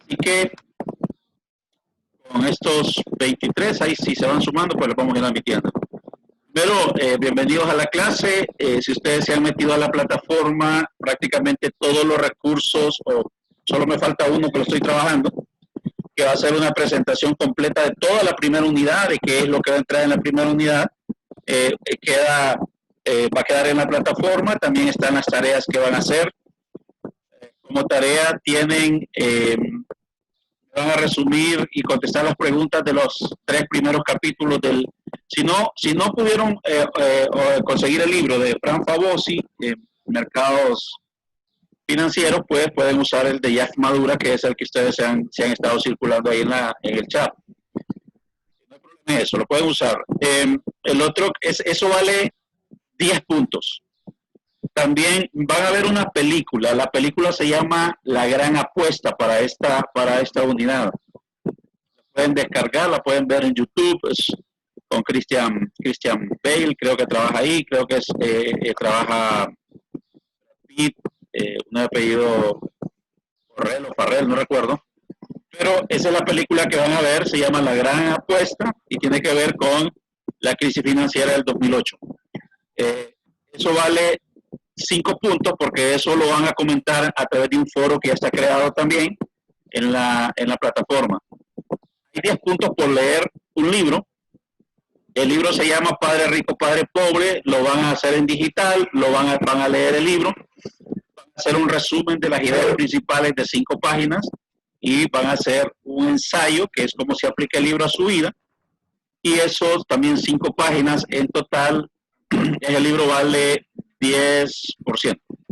Así que con estos 23, ahí si se van sumando, pues los vamos a ir admitiendo. Pero bienvenidos a la clase. Si ustedes se han metido a la plataforma, prácticamente todos los recursos, o solo me falta uno que lo estoy trabajando, que va a ser una presentación completa de toda la primera unidad, de qué es lo que va a entrar en la primera unidad, va a quedar en la plataforma. También están las tareas que van a hacer. Como tarea tienen, van a resumir y contestar las preguntas de los 3 primeros capítulos del... Si no pudieron conseguir el libro de Fran Fabozzi, Mercados Financieros, pues pueden usar el de Jack Madura, que es el que ustedes se han estado circulando ahí en el chat. No hay problema, eso lo pueden usar. El otro, eso vale 10 puntos. También van a ver una película. La película se llama La Gran Apuesta para esta unidad. La pueden descargar, la pueden ver en YouTube. Es con Christian Bale, creo que trabaja ahí. Creo que trabaja Pitt, un apellido Correll o Farrell, no recuerdo. Pero esa es la película que van a ver. Se llama La Gran Apuesta y tiene que ver con la crisis financiera del 2008. Eso vale 5 puntos porque eso lo van a comentar a través de un foro que ya está creado también en la plataforma. Hay 10 puntos por leer un libro. El libro se llama Padre Rico, Padre Pobre. Lo van a hacer en digital, van a leer el libro, van a hacer un resumen de las ideas principales de 5 páginas y van a hacer un ensayo que es cómo se aplica el libro a su vida. Y eso también 5 páginas en total. El libro vale 10%. Me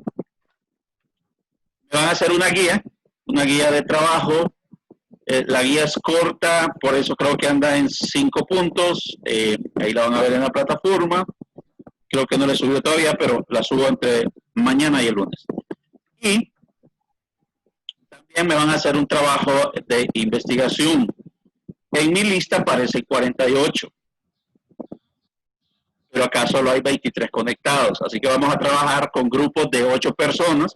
van a hacer una guía de trabajo. La guía es corta, por eso creo que anda en 5 puntos. Ahí la van a ver en la plataforma. Creo que no la he subido todavía, pero la subo entre mañana y el lunes. Y también me van a hacer un trabajo de investigación. En mi lista aparece 48. Pero acá solo hay 23 conectados, así que vamos a trabajar con grupos de 8 personas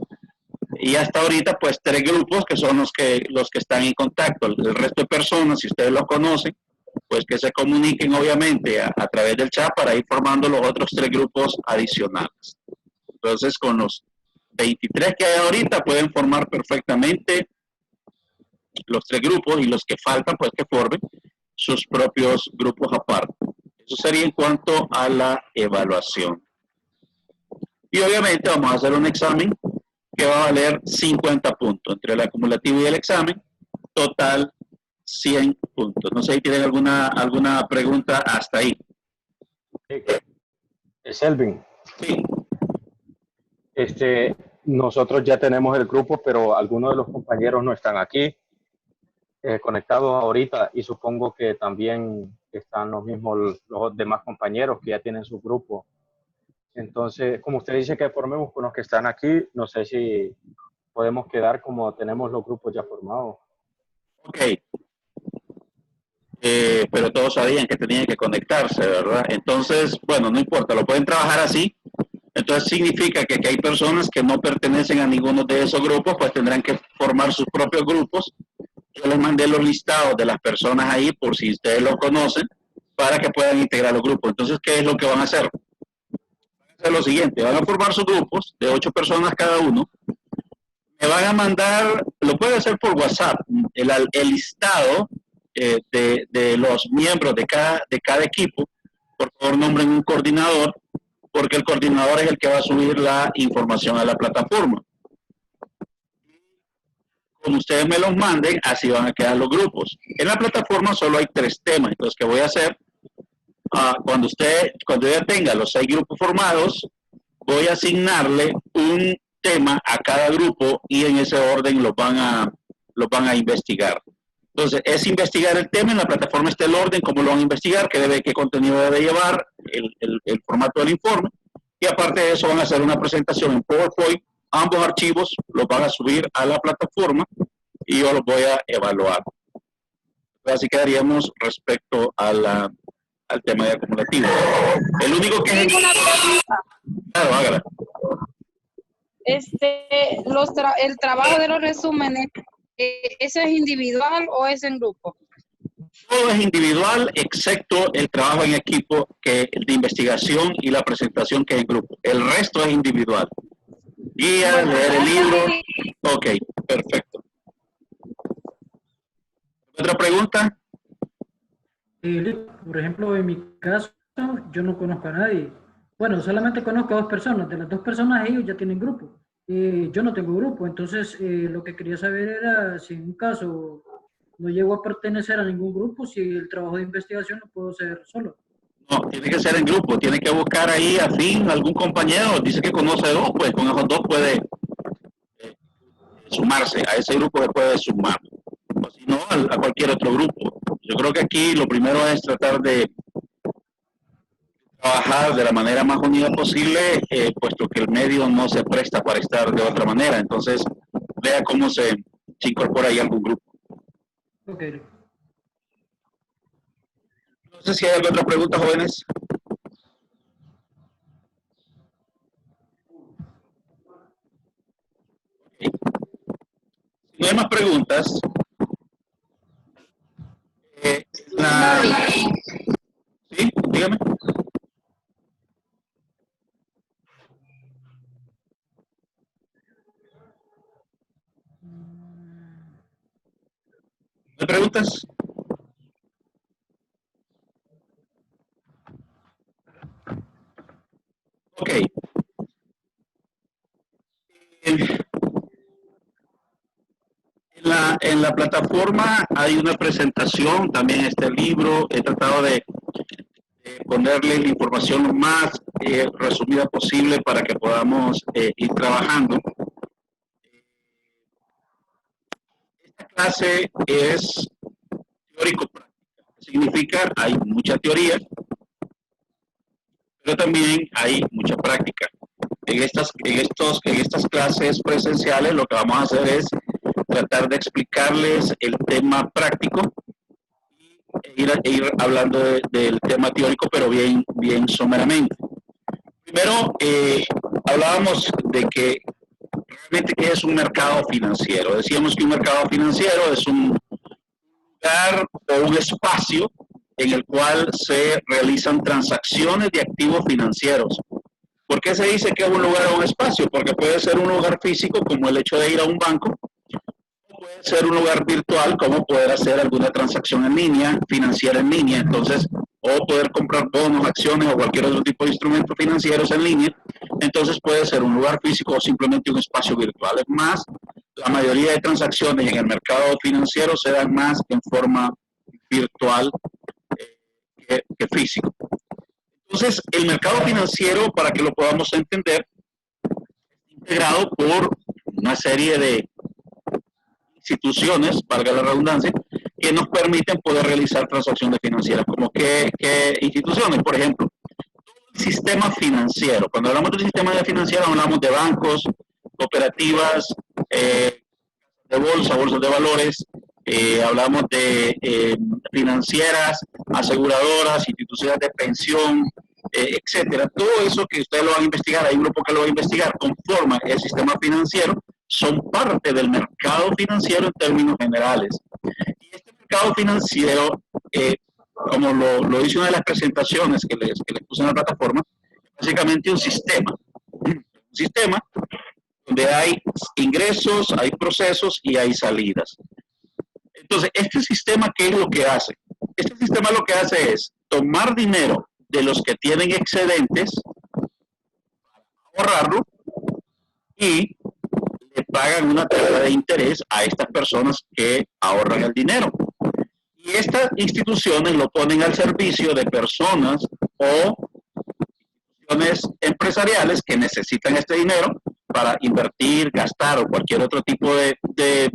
y hasta ahorita pues 3 grupos que son los que están en contacto. El resto de personas, si ustedes lo conocen, pues que se comuniquen obviamente a través del chat para ir formando los otros 3 grupos adicionales. Entonces con los 23 que hay ahorita pueden formar perfectamente los 3 grupos y los que faltan pues que formen sus propios grupos aparte. Eso sería en cuanto a la evaluación. Y obviamente vamos a hacer un examen que va a valer 50 puntos. Entre el acumulativo y el examen, total 100 puntos. No sé si tienen alguna pregunta hasta ahí. Selvin. Sí. Nosotros ya tenemos el grupo, pero algunos de los compañeros no están aquí conectados ahorita y supongo que también están los demás compañeros que ya tienen su grupo. Entonces, como usted dice que formemos con los que están aquí, no sé si podemos quedar como tenemos los grupos ya formados. Ok. Pero todos sabían que tenían que conectarse, ¿verdad? Entonces, bueno, no importa, lo pueden trabajar así. Entonces significa que hay personas que no pertenecen a ninguno de esos grupos, pues tendrán que formar sus propios grupos. Yo les mandé los listados de las personas ahí por si ustedes lo conocen, para que puedan integrar los grupos. Entonces, ¿qué es lo que van a hacer? Van a hacer lo siguiente, van a formar sus grupos de 8 personas cada uno. Me van a mandar, lo pueden hacer por WhatsApp, el listado de los miembros de cada equipo. Por favor, nombren un coordinador, porque el coordinador es el que va a subir la información a la plataforma. Como ustedes me los manden, así van a quedar los grupos. En la plataforma solo hay 3 temas. Entonces, ¿qué voy a hacer? Cuando ya tenga los 6 grupos formados, voy a asignarle un tema a cada grupo y en ese orden los van a investigar. Entonces, es investigar el tema. En la plataforma está el orden, cómo lo van a investigar, qué contenido debe llevar, el formato del informe. Y aparte de eso, van a hacer una presentación en PowerPoint. Ambos archivos los van a subir a la plataforma y yo los voy a evaluar. Así quedaríamos respecto al tema de acumulativo. El único que es... Claro, hágala. El trabajo de los resúmenes ¿Ese es individual o es en grupo? Todo es individual, excepto el trabajo en equipo de investigación y la presentación que es en grupo. El resto es individual. Guía, Bueno, leer el libro. Ok, perfecto. ¿Otra pregunta? Por ejemplo, en mi caso, yo no conozco a nadie. Bueno, solamente conozco a 2 personas. De las 2 personas, ellos ya tienen grupo. Yo no tengo grupo. Entonces, lo que quería saber era si en un caso no llego a pertenecer a ningún grupo, si el trabajo de investigación lo puedo hacer solo. No, tiene que ser en grupo. Tiene que buscar ahí afín algún compañero. Dice que conoce 2, pues con esos 2 puede sumarse. A ese grupo se puede sumar. O si no, a cualquier otro grupo. Yo creo que aquí lo primero es tratar de trabajar de la manera más unida posible, puesto que el medio no se presta para estar de otra manera. Entonces, vea cómo se incorpora ahí algún grupo. Ok. No sé si hay alguna otra pregunta, jóvenes. Okay. Si no hay más preguntas, ¿sí? Dígame. ¿Me preguntas? Ok. En la plataforma hay una presentación, también está el libro. He tratado de ponerle la información lo más resumida posible para que podamos ir trabajando. Esta clase es teórico-práctica. Significa hay mucha teoría, pero también hay mucha práctica. En estas clases presenciales lo que vamos a hacer es tratar de explicarles el tema práctico e ir hablando del tema teórico, pero bien someramente. Primero, hablábamos de que realmente qué es un mercado financiero. Decíamos que un mercado financiero es un lugar o un espacio en el cual se realizan transacciones de activos financieros. ¿Por qué se dice que es un lugar o un espacio? Porque puede ser un lugar físico, como el hecho de ir a un banco, o puede ser un lugar virtual, como poder hacer alguna transacción en línea, financiera en línea, entonces, o poder comprar bonos, acciones o cualquier otro tipo de instrumentos financieros en línea. Entonces puede ser un lugar físico o simplemente un espacio virtual. Es más, la mayoría de transacciones en el mercado financiero se dan más en forma virtual que físico. Entonces, el mercado financiero, para que lo podamos entender, es integrado por una serie de instituciones, valga la redundancia, que nos permiten poder realizar transacciones financieras. ¿Como qué instituciones? Por ejemplo, el sistema financiero. Cuando hablamos del sistema financiero, hablamos de bancos, cooperativas, de bolsas de valores, hablamos de financieras, aseguradoras, instituciones de pensión, etcétera. Todo eso que ustedes lo van a investigar, hay un grupo que lo va a investigar, conforman el sistema financiero, son parte del mercado financiero en términos generales. Y este mercado financiero, como lo hice en una de las presentaciones que les puse en la plataforma, es básicamente un sistema donde hay ingresos, hay procesos y hay salidas. Entonces, este sistema, ¿qué es lo que hace? Este sistema lo que hace es tomar dinero de los que tienen excedentes, ahorrarlo y le pagan una tasa de interés a estas personas que ahorran el dinero. Y estas instituciones lo ponen al servicio de personas o instituciones empresariales que necesitan este dinero para invertir, gastar o cualquier otro tipo de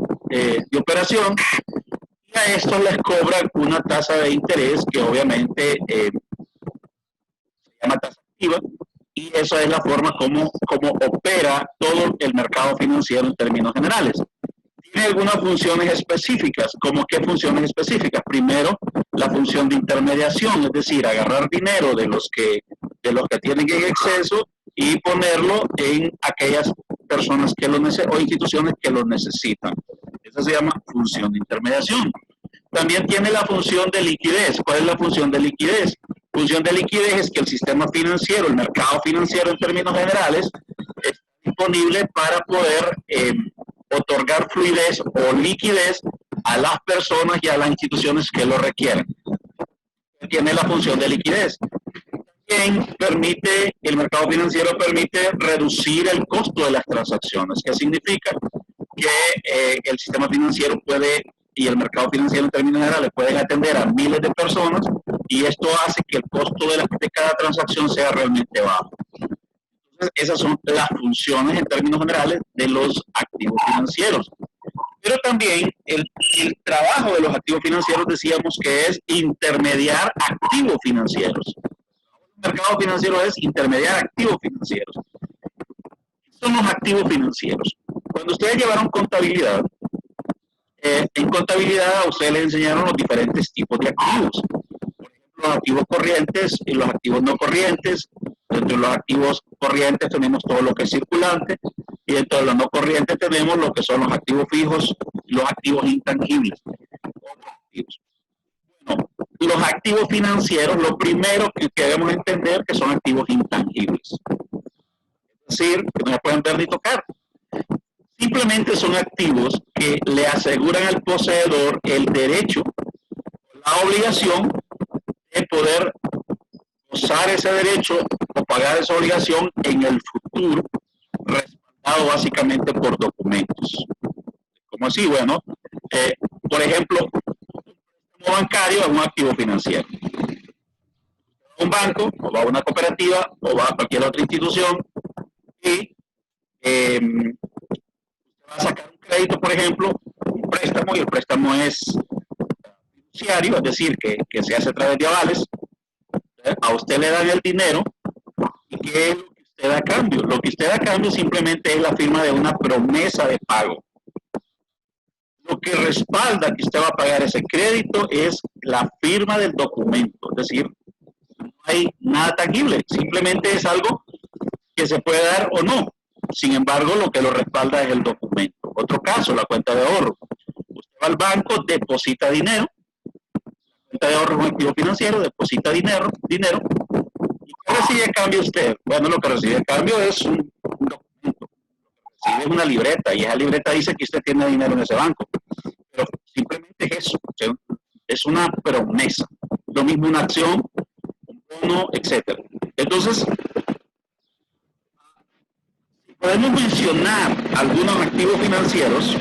operación, y a estos les cobran una tasa de interés que obviamente se llama tasa activa, y esa es la forma como opera todo el mercado financiero en términos generales. Tiene algunas funciones específicas. ¿Cómo qué funciones específicas? Primero, la función de intermediación, es decir, agarrar dinero de los que tienen en exceso y ponerlo en aquellas personas que lo necesitan o instituciones que lo necesitan. Es Esa se llama función de intermediación. También tiene la función de liquidez. ¿Cuál es la función de liquidez? Función de liquidez es que el sistema financiero, el mercado financiero en términos generales, es disponible para poder otorgar fluidez o liquidez a las personas y a las instituciones que lo requieren. Tiene la función de liquidez. También permite, el mercado financiero permite reducir el costo de las transacciones. ¿Qué significa? Que el sistema financiero puede, y el mercado financiero en términos generales, pueden atender a miles de personas y esto hace que el costo de cada transacción sea realmente bajo. Entonces, esas son las funciones en términos generales de los activos financieros. Pero también el trabajo de los activos financieros decíamos que es intermediar activos financieros. El mercado financiero es intermediar activos financieros. ¿Qué son los activos financieros? Cuando ustedes llevaron contabilidad, en contabilidad a ustedes les enseñaron los diferentes tipos de activos. Por ejemplo, los activos corrientes y los activos no corrientes. Dentro de los activos corrientes tenemos todo lo que es circulante y dentro de los no corrientes tenemos lo que son los activos fijos y los activos intangibles. Bueno, los activos financieros, lo primero que debemos entender que son activos intangibles. Es decir, que no se pueden ver ni tocar. Simplemente son activos que le aseguran al poseedor el derecho, la obligación de poder usar ese derecho o pagar esa obligación en el futuro, respaldado básicamente por documentos. ¿Cómo así? Bueno, por ejemplo, un bancario es un activo financiero. Un banco, o va a una cooperativa, o va a cualquier otra institución, y va a sacar un crédito, por ejemplo, un préstamo, y el préstamo es fiduciario, es decir, que se hace a través de avales. A usted le dan el dinero, ¿y qué es lo que usted da a cambio? Lo que usted da a cambio simplemente es la firma de una promesa de pago. Lo que respalda que usted va a pagar ese crédito es la firma del documento, es decir, no hay nada tangible, simplemente es algo que se puede dar o no. Sin embargo, lo que lo respalda es el documento. Otro caso, la cuenta de ahorro. Usted va al banco, deposita dinero. La cuenta de ahorro es un activo financiero, deposita dinero. ¿Y qué recibe a cambio usted? Bueno, lo que recibe a cambio es un documento. Recibe una libreta y esa libreta dice que usted tiene dinero en ese banco. Pero simplemente es eso. O sea, es una promesa. Lo mismo una acción, un bono, etc. Entonces, podemos mencionar algunos activos financieros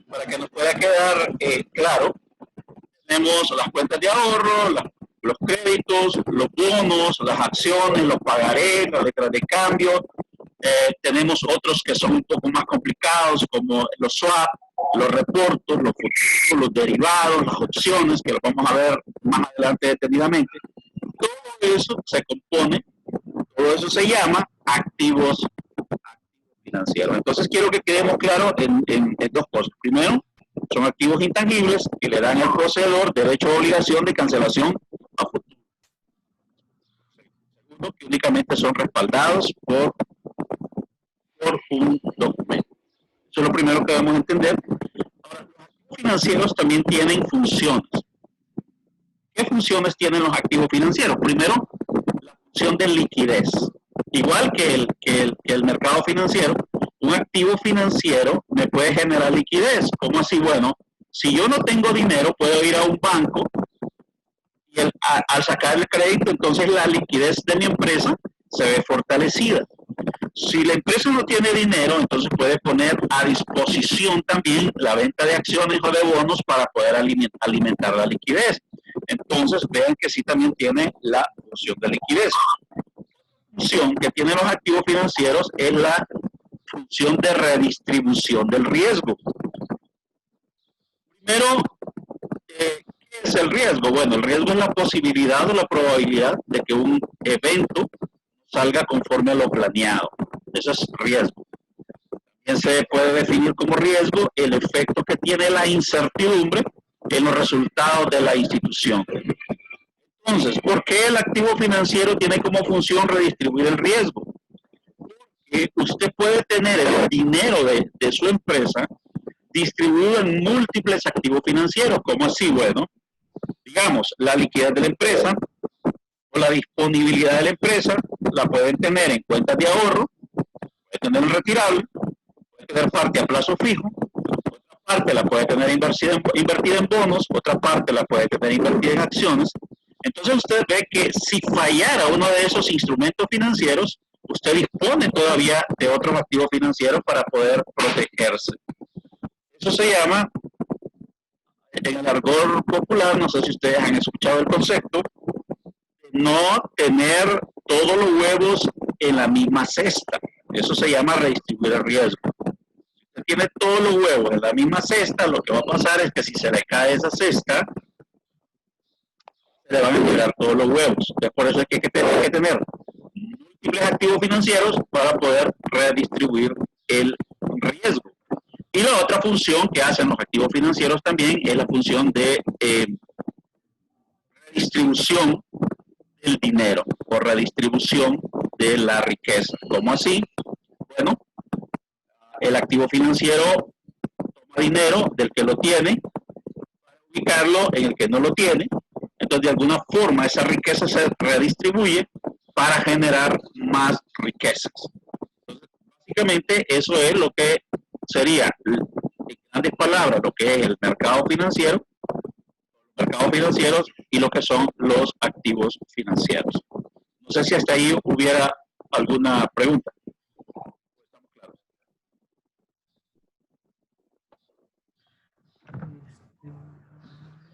para que nos pueda quedar claro. Tenemos las cuentas de ahorro, los créditos, los bonos, las acciones, los pagarés, las letras de cambio. Tenemos otros que son un poco más complicados, como los swap, los reportos, los futuros, los derivados, las opciones, que lo vamos a ver más adelante detenidamente. Todo eso se compone, todo eso se llama activos financieros. Entonces quiero que quedemos claros en dos cosas. Primero, son activos intangibles que le dan al poseedor derecho o obligación de cancelación a futuro. Segundo, que únicamente son respaldados por un documento. Eso es lo primero que debemos entender. Ahora, los activos financieros también tienen funciones. ¿Qué funciones tienen los activos financieros? Primero, la función de liquidez. Igual que el mercado financiero, un activo financiero me puede generar liquidez. ¿Cómo así? Bueno, si yo no tengo dinero, puedo ir a un banco y al sacar el crédito, entonces la liquidez de mi empresa se ve fortalecida. Si la empresa no tiene dinero, entonces puede poner a disposición también la venta de acciones o de bonos para poder alimentar la liquidez. Entonces vean que sí también tiene la función de liquidez. La función que tienen los activos financieros es la función de redistribución del riesgo. Primero, ¿qué es el riesgo? Bueno, el riesgo es la posibilidad o la probabilidad de que un evento salga conforme a lo planeado. Eso es riesgo. También se puede definir como riesgo el efecto que tiene la incertidumbre en los resultados de la institución. Entonces, ¿por qué el activo financiero tiene como función redistribuir el riesgo? usted puede tener el dinero de su empresa distribuido en múltiples activos financieros. ¿Cómo así? Bueno, digamos, la liquidez de la empresa o la disponibilidad de la empresa la pueden tener en cuentas de ahorro, puede tener en retirable, puede tener parte a plazo fijo, otra parte la puede tener invertida en bonos, otra parte la puede tener invertida en acciones. Entonces usted ve que si fallara uno de esos instrumentos financieros, usted dispone todavía de otros activos financieros para poder protegerse. Eso se llama, en el argot popular, no sé si ustedes han escuchado el concepto, no tener todos los huevos en la misma cesta. Eso se llama redistribuir el riesgo. Si usted tiene todos los huevos en la misma cesta, lo que va a pasar es que si se le cae esa cesta, se le van a tirar todos los huevos. Es por eso es que hay que tener múltiples activos financieros para poder redistribuir el riesgo. Y la otra función que hacen los activos financieros también es la función de redistribución del dinero o redistribución de la riqueza. ¿Cómo así? Bueno, el activo financiero toma dinero del que lo tiene para ubicarlo en el que no lo tiene. Entonces, de alguna forma, esa riqueza se redistribuye para generar más riquezas. Entonces, básicamente, eso es lo que sería, en grandes palabras, lo que es el mercado financiero, los mercados financieros y lo que son los activos financieros. No sé si hasta ahí hubiera alguna pregunta.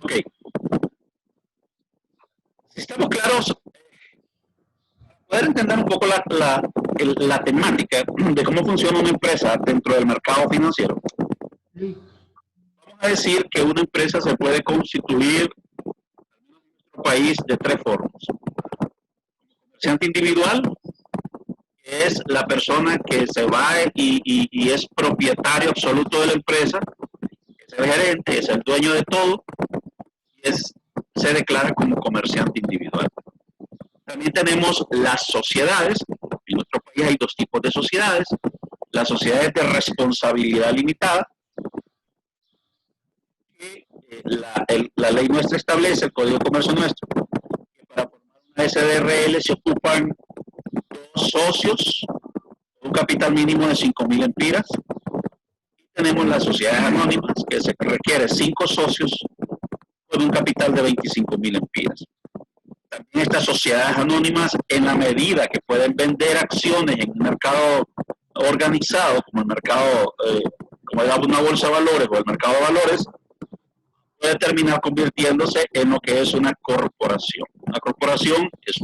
Ok. Si estamos claros, poder entender un poco la temática de cómo funciona una empresa dentro del mercado financiero. Vamos a decir que una empresa se puede constituir en nuestro país de tres formas. Comerciante individual, que es la persona que se va y es propietario absoluto de la empresa, es el gerente, es el dueño de todo, y se declara como comerciante individual. También tenemos las sociedades. En nuestro país hay dos tipos de sociedades. Las sociedades de responsabilidad limitada, que la ley nuestra establece, el Código de Comercio nuestro, que para formar una SDRL se ocupan dos socios, un capital mínimo de 5.000 empiras. Y tenemos las sociedades anónimas, que se requiere 5 socios con un capital de 25.000 empiras. También estas sociedades anónimas, en la medida que pueden vender acciones en un mercado organizado, como el mercado, como digamos una bolsa de valores o el mercado de valores, puede terminar convirtiéndose en lo que es una corporación. Una corporación es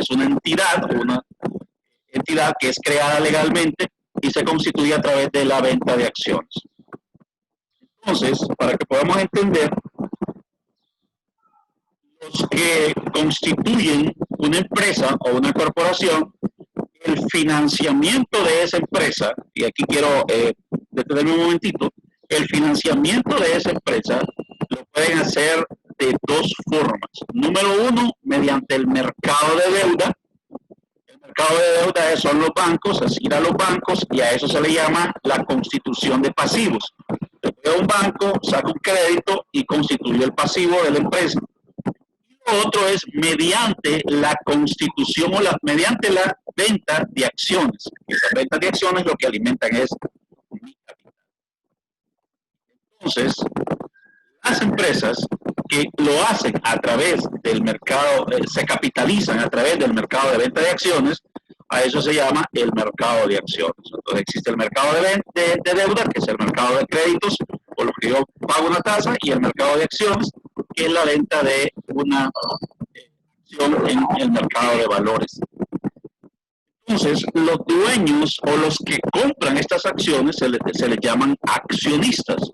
una entidad que es creada legalmente y se constituye a través de la venta de acciones. Entonces, para que podamos entender, los que constituyen una empresa o una corporación, el financiamiento de esa empresa, y aquí quiero detenerme un momentito, el financiamiento de esa empresa lo pueden hacer de dos formas. Número uno, mediante el mercado de deuda. El mercado de deuda son los bancos, es ir a los bancos, y a eso se le llama la constitución de pasivos. Un banco saca un crédito y constituye el pasivo de la empresa. Otro es mediante la constitución o mediante la venta de acciones. Esas ventas de acciones lo que alimentan es mi capital. Entonces, las empresas que lo hacen a través del mercado, se capitalizan a través del mercado de venta de acciones, a eso se llama el mercado de acciones. Entonces existe el mercado de deuda, que es el mercado de créditos, por lo que yo pago una tasa, y el mercado de acciones, que es la venta de una acción en el mercado de valores. Entonces, los dueños o los que compran estas acciones se les llaman accionistas.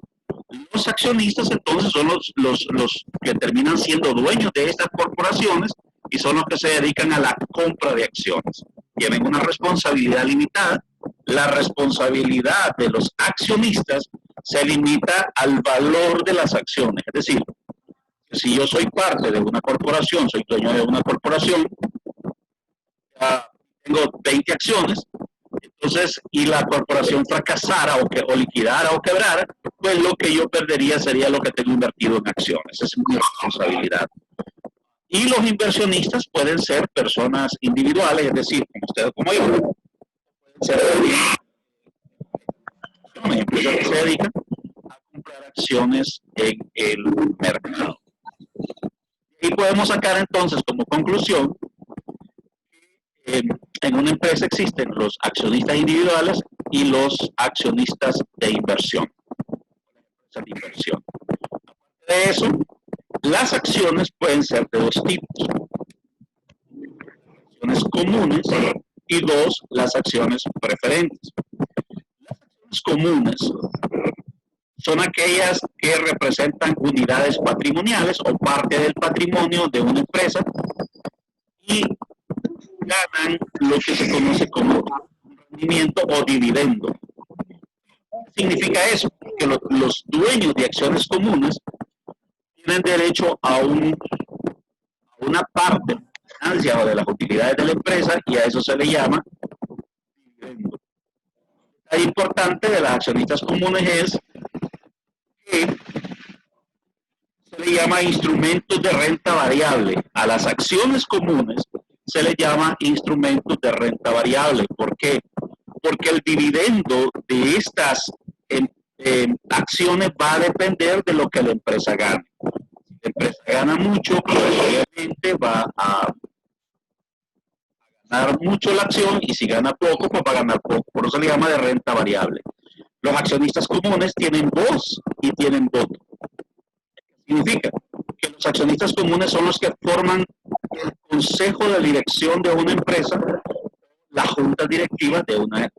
Los accionistas entonces son los que terminan siendo dueños de estas corporaciones y son los que se dedican a la compra de acciones. Tienen una responsabilidad limitada. La responsabilidad de los accionistas se limita al valor de las acciones. Es decir, si yo soy parte de una corporación, soy dueño de una corporación, tengo 20 acciones, Entonces, y la corporación fracasara o liquidara o quebrara, pues lo que yo perdería sería lo que tengo invertido en acciones. Esa es mi responsabilidad. Y los inversionistas pueden ser personas individuales, es decir, como usted o como yo. Pueden ser empresas que se dedican a comprar acciones en el mercado. Y podemos sacar entonces como conclusión que en una empresa existen los accionistas individuales y los accionistas de inversión. De eso, las acciones pueden ser de dos tipos. Acciones comunes y dos, las acciones preferentes. Las acciones comunes son aquellas que representan unidades patrimoniales o parte del patrimonio de una empresa y ganan lo que se conoce como rendimiento o dividendo. ¿Qué significa eso? Que los dueños de acciones comunes tienen derecho a una parte o de las utilidades de la empresa y a eso se le llama dividendo. Lo importante de las accionistas comunes es que se le llama instrumentos de renta variable. A las acciones comunes se les llama instrumentos de renta variable. ¿Por qué? Porque el dividendo de estas acciones va a depender de lo que la empresa gane. Si la empresa gana mucho, pues obviamente va a ganar mucho la acción y si gana poco, pues va a ganar poco. Por eso se le llama de renta variable. Los accionistas comunes tienen voz y tienen voto. Significa que los accionistas comunes son los que forman el consejo de dirección de una empresa, la junta directiva de una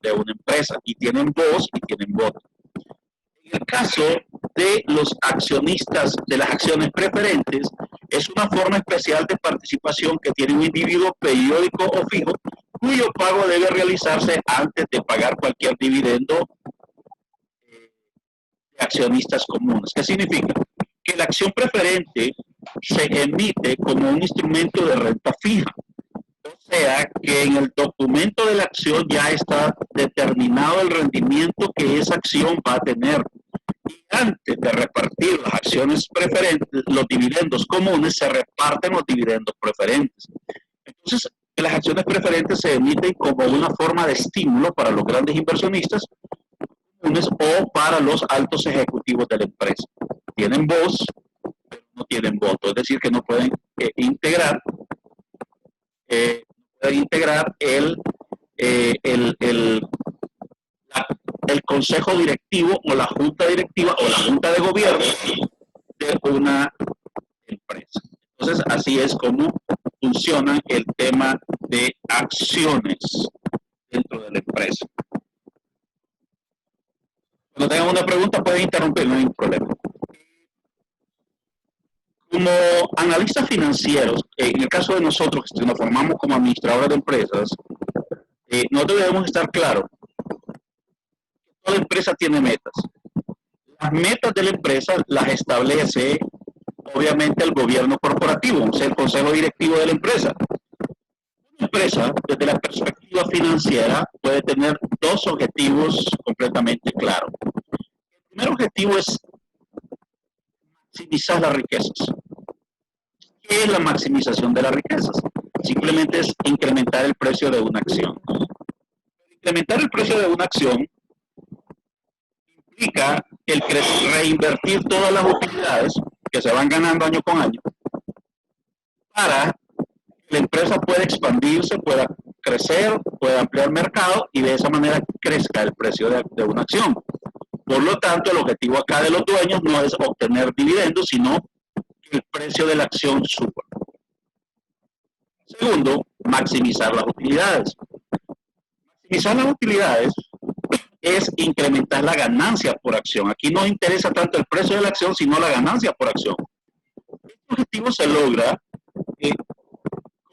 empresa, y tienen voz y tienen voto. En el caso de los accionistas de las acciones preferentes, es una forma especial de participación que tiene un individuo periódico o fijo, cuyo pago debe realizarse antes de pagar cualquier dividendo de accionistas comunes. ¿Qué significa? Que la acción preferente se emite como un instrumento de renta fija. O sea, que en el documento de la acción ya está determinado el rendimiento que esa acción va a tener. Y antes de repartir las acciones preferentes, los dividendos comunes, se reparten los dividendos preferentes. Entonces, las acciones preferentes se emiten como una forma de estímulo para los grandes inversionistas comunes o para los altos ejecutivos de la empresa. Tienen voz, pero no tienen voto. Es decir, que no pueden integrar el consejo directivo o la junta directiva o la junta de gobierno de una empresa. Entonces, así es como funciona el tema de acciones dentro de la empresa. Cuando tengan una pregunta pueden interrumpir, no hay ningún problema. Como analistas financieros, en el caso de nosotros que nos formamos como administradores de empresas, nosotros debemos estar claros que toda empresa tiene metas. Las metas de la empresa las establece obviamente el gobierno corporativo, o sea, el consejo directivo de la empresa. Una empresa, desde la perspectiva financiera, puede tener dos objetivos completamente claros. El primer objetivo es maximizar las riquezas. ¿Qué es la maximización de las riquezas? Simplemente es incrementar el precio de una acción. Incrementar el precio de una acción implica el reinvertir todas las utilidades que se van ganando año con año para que la empresa pueda expandirse, pueda crecer, pueda ampliar mercado y de esa manera crezca el precio de una acción. Por lo tanto, el objetivo acá de los dueños no es obtener dividendos, sino que el precio de la acción suba. Segundo, maximizar las utilidades. Maximizar las utilidades es incrementar la ganancia por acción. Aquí no interesa tanto el precio de la acción, sino la ganancia por acción. Este objetivo se logra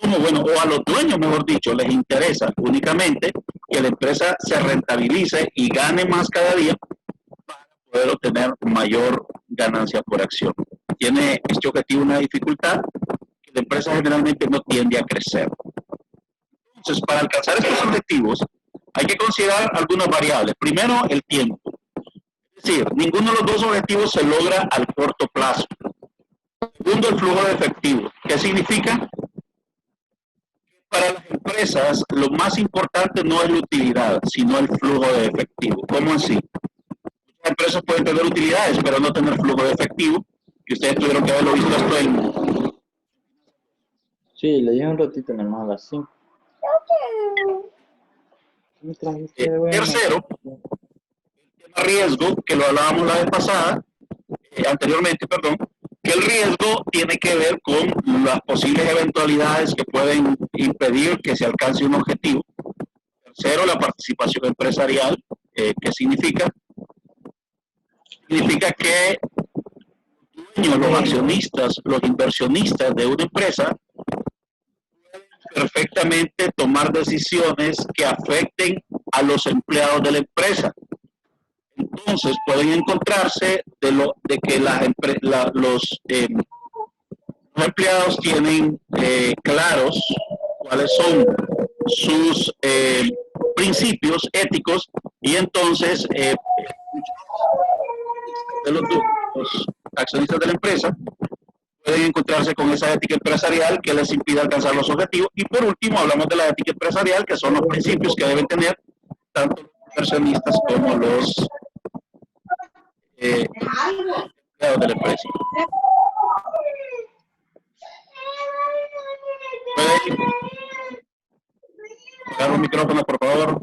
o a los dueños, mejor dicho, les interesa únicamente que la empresa se rentabilice y gane más cada día para poder obtener mayor ganancia por acción. Tiene este objetivo una dificultad, que la empresa generalmente no tiende a crecer. Entonces, para alcanzar estos objetivos, hay que considerar algunas variables. Primero, el tiempo. Es decir, ninguno de los dos objetivos se logra al corto plazo. Segundo, el flujo de efectivo. ¿Qué significa? Para las empresas, lo más importante no es la utilidad, sino el flujo de efectivo. ¿Cómo así? Muchas empresas pueden tener utilidades, pero no tener flujo de efectivo. Y ustedes tuvieron que haberlo visto esto en... Sí, le dije un ratito, mi hermano, a las 5. Tercero, el tema riesgo, que lo hablábamos la vez pasada, anteriormente, perdón, que el riesgo tiene que ver con las posibles eventualidades que pueden impedir que se alcance un objetivo. Tercero, la participación empresarial. ¿Qué significa? Significa que los accionistas, los inversionistas de una empresa pueden perfectamente tomar decisiones que afecten a los empleados de la empresa. Entonces pueden encontrarse de que los empleados tienen claros cuáles son sus principios éticos, y entonces los accionistas de la empresa pueden encontrarse con esa ética empresarial que les impide alcanzar los objetivos. Y por último hablamos de la ética empresarial, que son los principios que deben tener tanto los inversionistas como los empleados de la empresa. ¿Pueden apagar los micrófonos, por favor?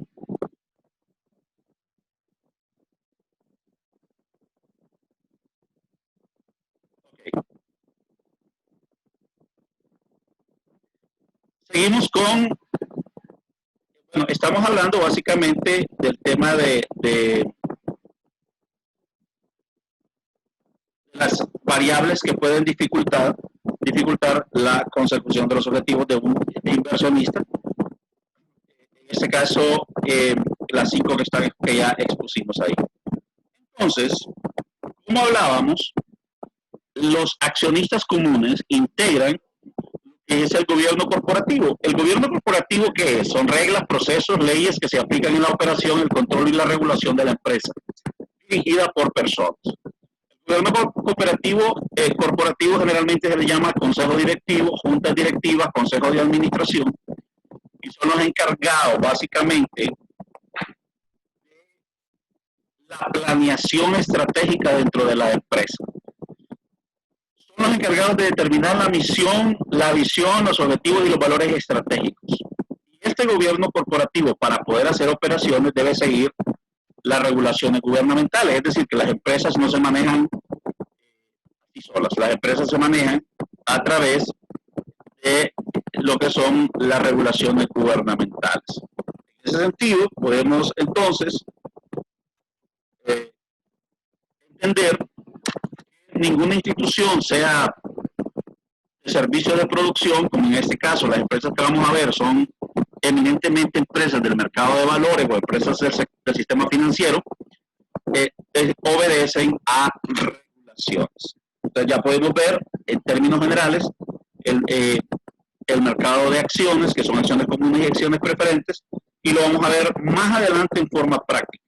Seguimos con, bueno, estamos hablando básicamente del tema de las variables que pueden dificultar la consecución de los objetivos de un inversionista. En este caso, las 5 que ya expusimos ahí. Entonces, como hablábamos, los accionistas comunes integran es el gobierno corporativo. ¿El gobierno corporativo qué es? Son reglas, procesos, leyes que se aplican en la operación, el control y la regulación de la empresa, dirigida por personas. El gobierno corporativo generalmente se le llama consejo directivo, juntas directivas, consejo de administración, y son los encargados básicamente de la planeación estratégica dentro de la empresa. Son los encargados de determinar la misión, la visión, los objetivos y los valores estratégicos. Y este gobierno corporativo, para poder hacer operaciones, debe seguir las regulaciones gubernamentales, es decir, que las empresas no se manejan solas, las empresas se manejan a través de lo que son las regulaciones gubernamentales. En ese sentido, podemos entonces entender que ninguna institución, sea de servicio de producción, como en este caso las empresas que vamos a ver son eminentemente empresas del mercado de valores o empresas del sistema financiero, obedecen a regulaciones. Entonces ya podemos ver en términos generales el mercado de acciones, que son acciones comunes y acciones preferentes, y lo vamos a ver más adelante en forma práctica.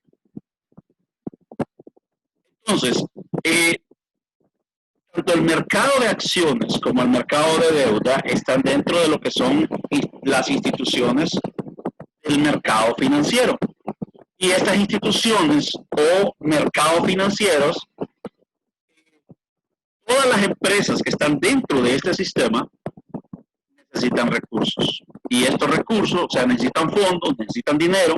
Entonces, tanto el mercado de acciones como el mercado de deuda están dentro de lo que son las instituciones del mercado financiero. Y estas instituciones o mercados financieros, todas las empresas que están dentro de este sistema necesitan recursos. Y estos recursos, o sea, necesitan fondos, necesitan dinero.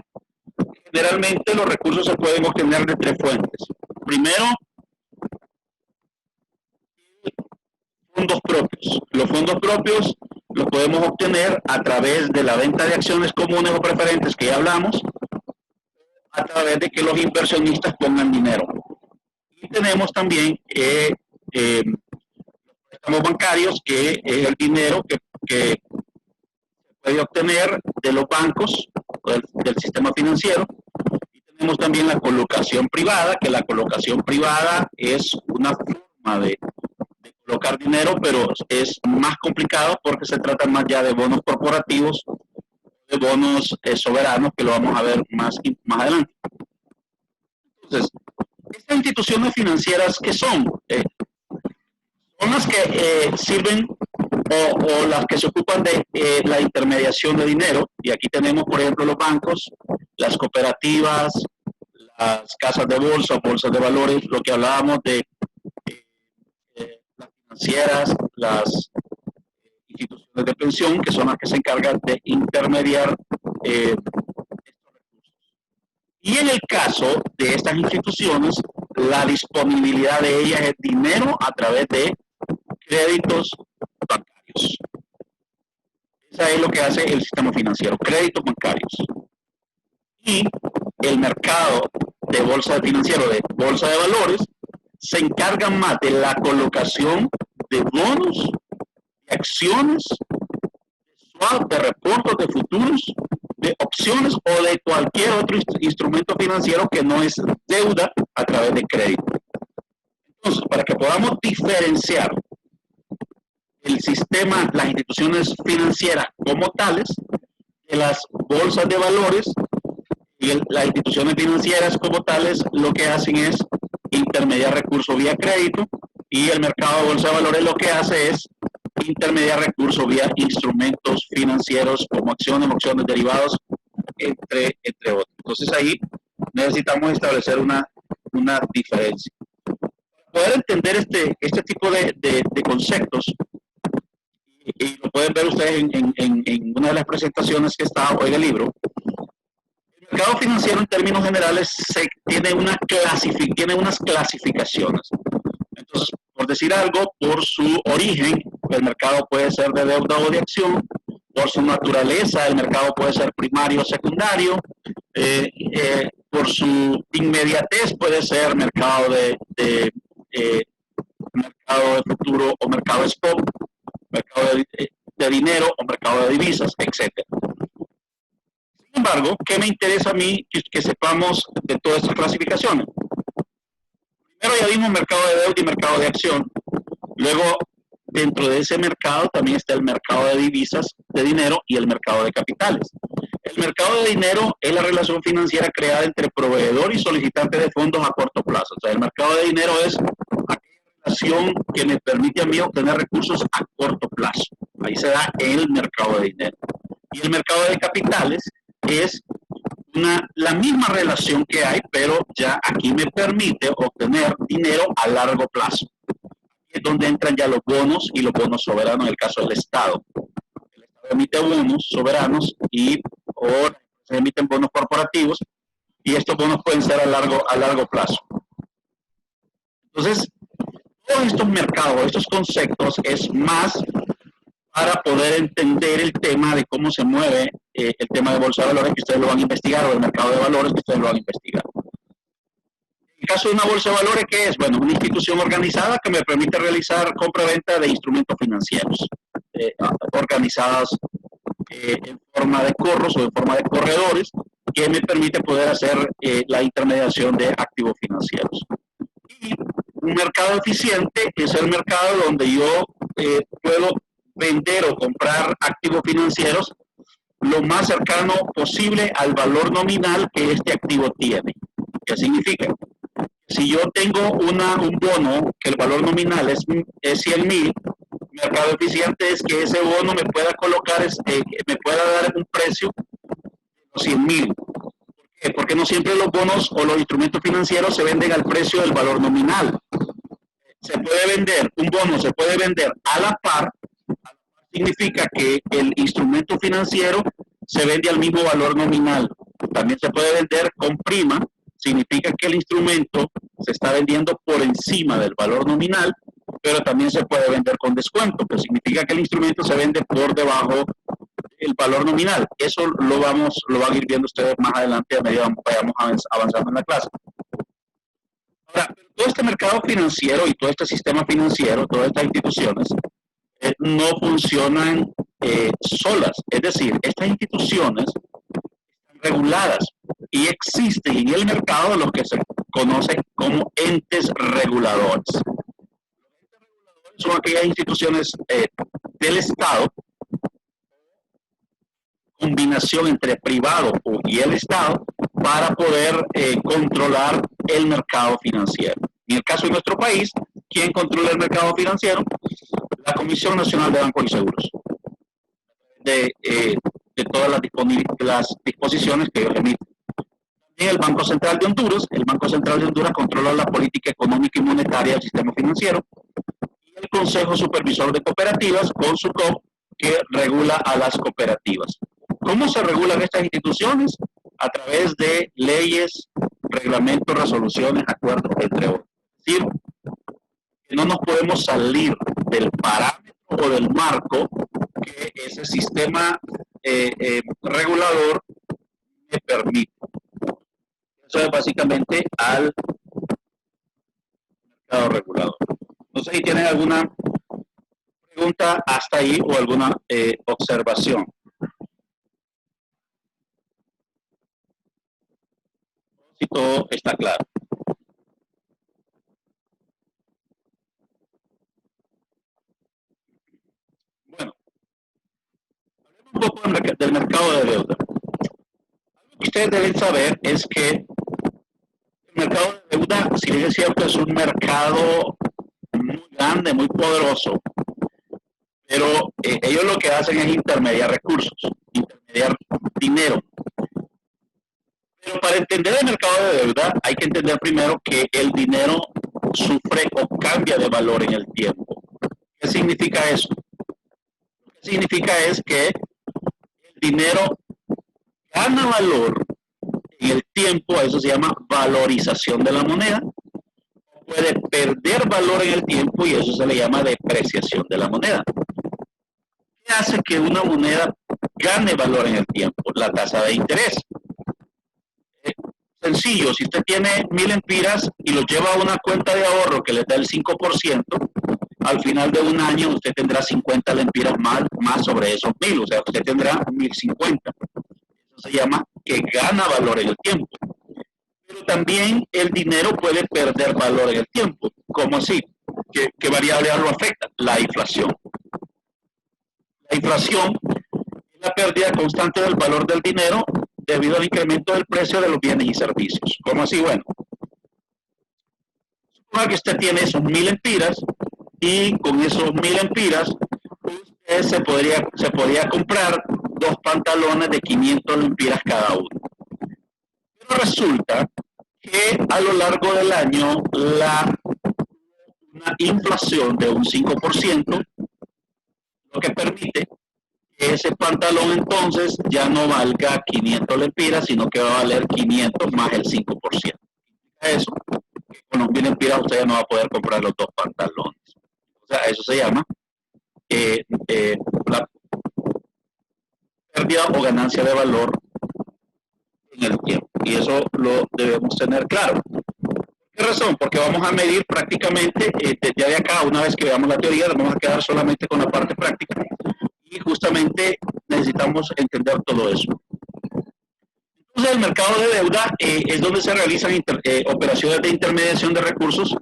Generalmente los recursos se pueden obtener de 3 fuentes. Primero, fondos propios. Los fondos propios los podemos obtener a través de la venta de acciones comunes o preferentes que ya hablamos, a través de que los inversionistas pongan dinero. Y tenemos también préstamos bancarios, que es el dinero que se puede obtener de los bancos del sistema financiero. Y tenemos también la colocación privada, que la colocación privada es una forma de colocar dinero, pero es más complicado porque se trata más ya de bonos corporativos, de bonos soberanos, que lo vamos a ver más adelante. Entonces, estas instituciones financieras, ¿qué son? Son las que sirven o las que se ocupan de la intermediación de dinero, y aquí tenemos, por ejemplo, los bancos, las cooperativas, las casas de bolsa, bolsas de valores, lo que hablábamos de las financieras, las instituciones de pensión, que son las que se encargan de intermediar estos recursos. Y en el caso de estas instituciones, la disponibilidad de ellas es dinero a través de créditos bancarios. Eso es lo que hace el sistema financiero, créditos bancarios. Y el mercado de bolsa financiero, de bolsa de valores, se encarga más de la colocación de bonos, de acciones, de swap, de reportes, de futuros, de opciones o de cualquier otro instrumento financiero que no es deuda a través de crédito. Entonces, para que podamos diferenciar el sistema, las instituciones financieras como tales, de las bolsas de valores, y las instituciones financieras como tales lo que hacen es intermediar recursos vía crédito, y el mercado de bolsa de valores lo que hace es intermediar recursos vía instrumentos financieros como acciones, opciones, derivados, entre otros. Entonces ahí necesitamos establecer una diferencia. Para poder entender este tipo de conceptos, y lo pueden ver ustedes en una de las presentaciones que está hoy en el libro, el mercado financiero en términos generales tiene unas clasificaciones. Entonces, por decir algo, por su origen, el mercado puede ser de deuda o de acción. Por su naturaleza, el mercado puede ser primario o secundario. Por su inmediatez puede ser mercado de futuro o mercado spot, mercado de dinero o mercado de divisas, etc. Sin embargo, ¿qué me interesa a mí que sepamos de todas estas clasificaciones? Primero ya vimos mercado de deuda y mercado de acción. Luego, dentro de ese mercado también está el mercado de divisas, de dinero, y el mercado de capitales. El mercado de dinero es la relación financiera creada entre proveedor y solicitante de fondos a corto plazo. O sea, el mercado de dinero es aquella relación que me permite a mí obtener recursos a corto plazo. Ahí se da el mercado de dinero. Y el mercado de capitales es la misma relación que hay, pero ya aquí me permite obtener dinero a largo plazo. Es donde entran ya los bonos y los bonos soberanos en el caso del Estado. El Estado emite bonos soberanos o se emiten bonos corporativos, y estos bonos pueden ser a largo plazo. Entonces, todos estos mercados, estos conceptos, es más para poder entender el tema de cómo se mueve el tema de bolsa de valores, que ustedes lo van a investigar, o el mercado de valores, que ustedes lo van a investigar. En el caso de una bolsa de valores, ¿qué es? Bueno, una institución organizada que me permite realizar compra-venta de instrumentos financieros, organizadas en forma de corros o en forma de corredores, que me permite poder hacer la intermediación de activos financieros. Y un mercado eficiente es el mercado donde yo puedo vender o comprar activos financieros lo más cercano posible al valor nominal que este activo tiene. ¿Qué significa? Si yo tengo un bono que el valor nominal es 100,000, mercado eficiente es que ese bono me pueda colocar, me pueda dar un precio de 100,000. ¿Por qué? Porque no siempre los bonos o los instrumentos financieros se venden al precio del valor nominal. Se puede vender, un bono se puede vender a la par. Significa que el instrumento financiero se vende al mismo valor nominal. También se puede vender con prima. Significa que el instrumento se está vendiendo por encima del valor nominal, pero también se puede vender con descuento, que significa que el instrumento se vende por debajo del valor nominal. Eso lo van a ir viendo ustedes más adelante a medida que vayamos avanzando en la clase. Ahora, todo este mercado financiero y todo este sistema financiero, todas estas instituciones, no funcionan solas. Es decir, estas instituciones están reguladas y existen en el mercado los que se conocen como entes reguladores. Los entes reguladores son aquellas instituciones del Estado combinación entre privado y el Estado para poder controlar el mercado financiero. En el caso de nuestro país, ¿quién controla el mercado financiero? La Comisión Nacional de Bancos y Seguros. De todas las disposiciones que ellos emiten. También el Banco Central de Honduras. El Banco Central de Honduras controla la política económica y monetaria del sistema financiero. Y el Consejo Supervisor de Cooperativas, CONSUCOP, que regula a las cooperativas. ¿Cómo se regulan estas instituciones? A través de leyes, reglamentos, resoluciones, acuerdos, entre otros. Es decir, que no nos podemos salir del parámetro o del marco que ese sistema regulador me permite. Eso es básicamente al mercado regulador. No sé si tienen alguna pregunta hasta ahí o alguna observación. Si todo está claro. Bueno, hablemos un poco del mercado de deuda. Algo que ustedes deben saber es que el mercado de deuda, si bien es cierto, es un mercado muy grande, muy poderoso, pero ellos lo que hacen es intermediar recursos, intermediar dinero. Pero para entender el mercado de deuda hay que entender primero que el dinero sufre o cambia de valor en el tiempo. ¿Qué significa eso? Lo que significa es que el dinero gana valor en el tiempo, eso se llama valorización de la moneda, puede perder valor en el tiempo y eso se le llama depreciación de la moneda. ¿Qué hace que una moneda gane valor en el tiempo? La tasa de interés. Sencillo, si usted tiene 1000 lempiras y lo lleva a una cuenta de ahorro que le da el 5%, al final de un año usted tendrá 50 lempiras más sobre esos 1000, o sea, usted tendrá 1050. Eso se llama que gana valor en el tiempo. Pero también el dinero puede perder valor en el tiempo. ¿Cómo así? ¿Qué variable lo afecta? La inflación. La inflación es la pérdida constante del valor del dinero debido al incremento del precio de los bienes y servicios. ¿Cómo así? Bueno, suponga que usted tiene esos 1000 lempiras y con esos 1000 lempiras usted se podría comprar 2 pantalones de 500 lempiras cada uno. Pero resulta que a lo largo del año una inflación de un 5%, lo que permite que ese pantalón entonces ya no valga 500 lempiras, sino que va a valer 500 más el 5%. Eso, que con los 1000 lempiras usted ya no va a poder comprar los 2 pantalones. O sea, eso se llama la pérdida o ganancia de valor en el tiempo. Y eso lo debemos tener claro. ¿Qué razón? Porque vamos a medir prácticamente desde acá, una vez que veamos la teoría, nos vamos a quedar solamente con la parte práctica. Y justamente necesitamos entender todo eso. Entonces, el mercado de deuda es donde se realizan operaciones de intermediación de recursos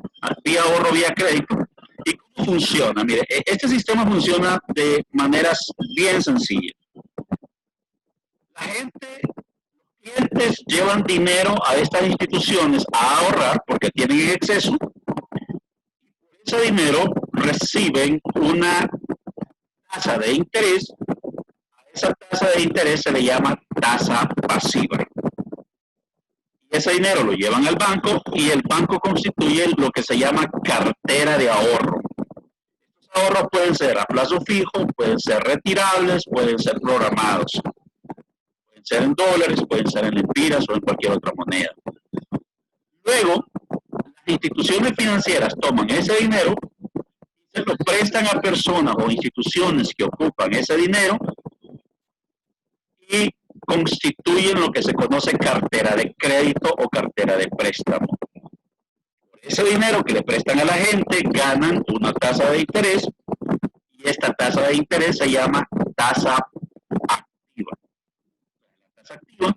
vía ahorro, vía crédito. ¿Y cómo funciona? Mire, este sistema funciona de maneras bien sencillas. La gente, los clientes llevan dinero a estas instituciones a ahorrar porque tienen exceso. Ese dinero reciben una tasa de interés. A esa tasa de interés se le llama tasa pasiva. Ese dinero lo llevan al banco y el banco constituye lo que se llama cartera de ahorro. Estos ahorros pueden ser a plazo fijo, pueden ser retirables, pueden ser programados. Pueden ser en dólares, pueden ser en lempiras o en cualquier otra moneda. Luego, las instituciones financieras toman ese dinero y se lo prestan a personas o instituciones que ocupan ese dinero y constituyen lo que se conoce cartera de crédito o cartera de préstamo. Por ese dinero que le prestan a la gente ganan una tasa de interés y esta tasa de interés se llama tasa activa. La tasa activa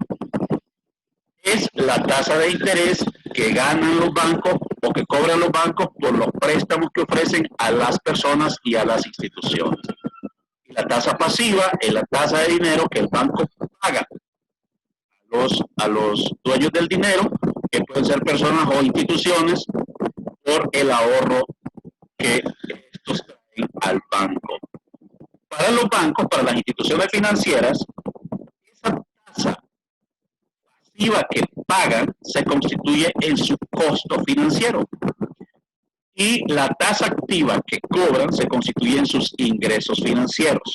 es la tasa de interés que ganan los bancos o que cobran los bancos por los préstamos que ofrecen a las personas y a las instituciones. Y la tasa pasiva es la tasa de dinero que el banco paga a los dueños del dinero, que pueden ser personas o instituciones, por el ahorro que estos traen al banco. Para los bancos, para las instituciones financieras, esa tasa pasiva que pagan se constituye en su costo financiero y la tasa activa que cobran se constituye en sus ingresos financieros.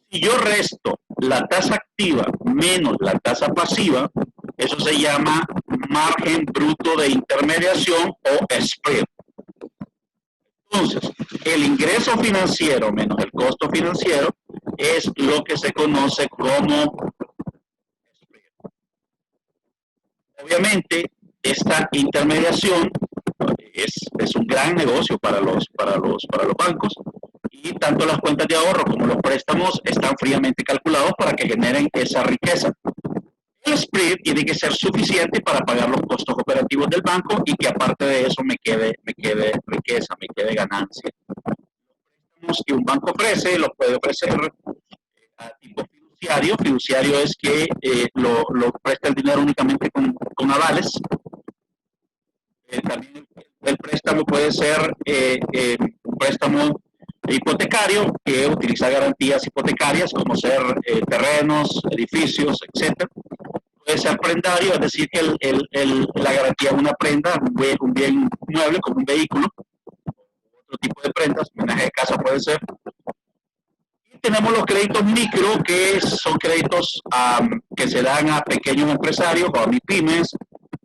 Si yo resto la tasa activa menos la tasa pasiva, eso se llama margen bruto de intermediación o spread. Entonces, el ingreso financiero menos el costo financiero es lo que se conoce como spread. Obviamente, esta intermediación es un gran negocio para los bancos, y tanto las cuentas de ahorro como los préstamos están fríamente calculados para que generen esa riqueza. El spread tiene que ser suficiente para pagar los costos operativos del banco y que aparte de eso me quede riqueza, me quede ganancia. Los préstamos que un banco ofrece los puede ofrecer a tipo fiduciario. Fiduciario es que lo presta el dinero únicamente con avales. También el préstamo puede ser un préstamo hipotecario que utiliza garantías hipotecarias como ser terrenos, edificios, etc. Puede ser prendario, es decir, que la garantía es una prenda, un bien mueble como un vehículo, otro tipo de prendas, homenaje de casa puede ser. Y tenemos los créditos micro, que son créditos que se dan a pequeños empresarios o a MIPYMES,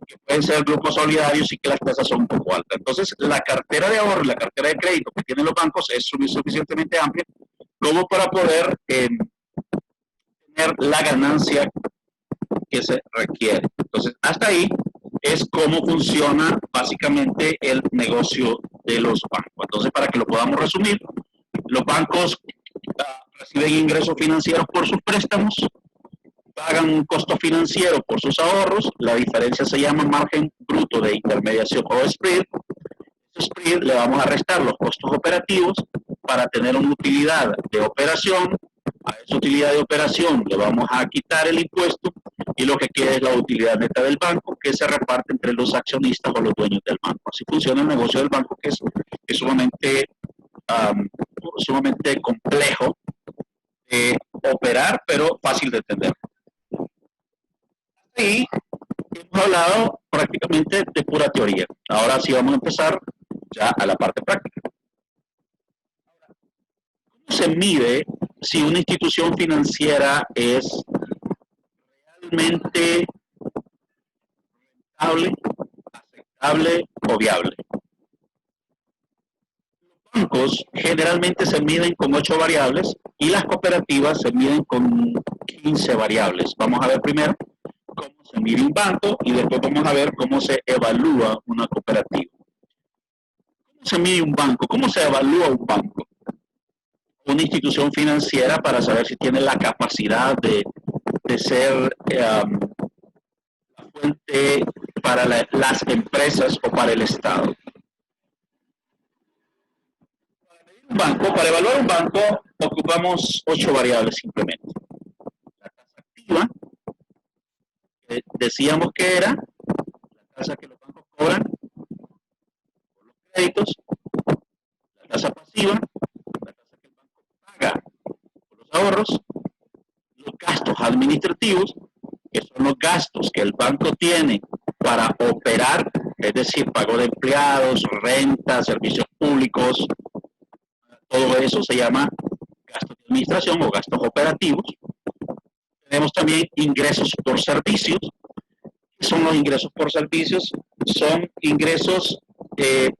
que pueden ser grupos solidarios y que las tasas son un poco altas. Entonces, la cartera de ahorro y la cartera de crédito que tienen los bancos es suficientemente amplia como para poder tener la ganancia que se requiere. Entonces, hasta ahí es cómo funciona básicamente el negocio de los bancos. Entonces, para que lo podamos resumir, los bancos reciben ingresos financieros por sus préstamos, pagan un costo financiero por sus ahorros, la diferencia se llama margen bruto de intermediación o spread. Ese spread le vamos a restar los costos operativos para tener una utilidad de operación. A esa utilidad de operación le vamos a quitar el impuesto y lo que queda es la utilidad neta del banco, que se reparte entre los accionistas o los dueños del banco. Así funciona el negocio del banco, que es sumamente complejo de operar, pero fácil de entender. Y hemos hablado prácticamente de pura teoría. Ahora sí vamos a empezar ya a la parte práctica. ¿Cómo se mide si una institución financiera es realmente rentable, aceptable o viable? Los bancos generalmente se miden con 8 variables y las cooperativas se miden con 15 variables. Vamos a ver primero cómo se mide un banco y después vamos a ver cómo se evalúa una cooperativa. ¿Cómo se mide un banco? ¿Cómo se evalúa un banco? Una institución financiera, para saber si tiene la capacidad de ser la fuente para las empresas o para el Estado. Para evaluar un banco ocupamos 8 variables simplemente. La tasa activa, decíamos que era la tasa que los bancos cobran por los créditos, la tasa pasiva, la tasa que el banco paga por los ahorros, los gastos administrativos, que son los gastos que el banco tiene para operar, es decir, pago de empleados, renta, servicios públicos, todo eso se llama gastos de administración o gastos operativos. Tenemos también ingresos por servicios. ¿Qué son los ingresos por servicios? Son ingresos que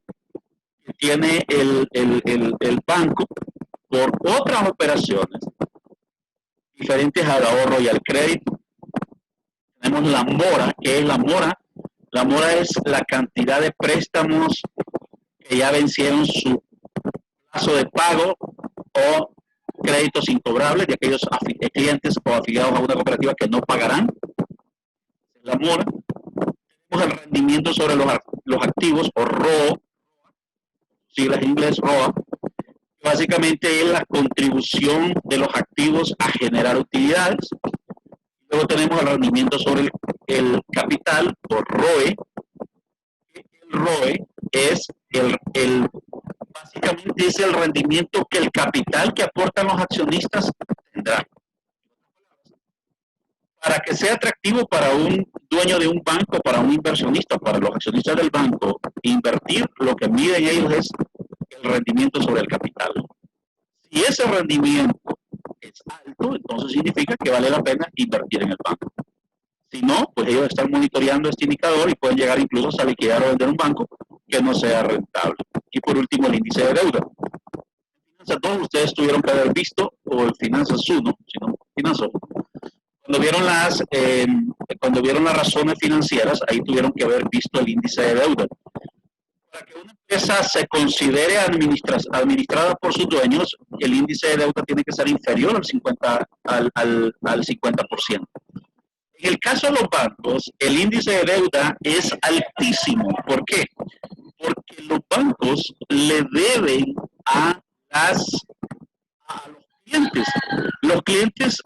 tiene el banco por otras operaciones diferentes al ahorro y al crédito. Tenemos la mora. ¿Qué es la mora? La mora es la cantidad de préstamos que ya vencieron su plazo de pago o créditos incobrables de aquellos clientes o afiliados a una cooperativa que no pagarán. La mora. Tenemos el rendimiento sobre los activos, o ROA, siglas en inglés ROA, que básicamente es la contribución de los activos a generar utilidades. Luego tenemos el rendimiento sobre el capital, o ROE. El ROE es básicamente es el rendimiento que el capital que aportan los accionistas tendrá. Para que sea atractivo para un dueño de un banco, para un inversionista, para los accionistas del banco, invertir, lo que miden ellos es el rendimiento sobre el capital. Si ese rendimiento es alto, entonces significa que vale la pena invertir en el banco. Si no, pues ellos están monitoreando este indicador y pueden llegar incluso hasta liquidar o vender un banco que no sea rentable. Y por último, el índice de deuda. Finanzas 2, ustedes tuvieron que haber visto, o el Finanzas 1, sino Finanzas 1. Cuando vieron las razones financieras, ahí tuvieron que haber visto el índice de deuda. Para que una empresa se considere administrada por sus dueños, el índice de deuda tiene que ser inferior al 50%. En el caso de los bancos, el índice de deuda es altísimo. ¿Por qué? Porque los bancos le deben a los clientes.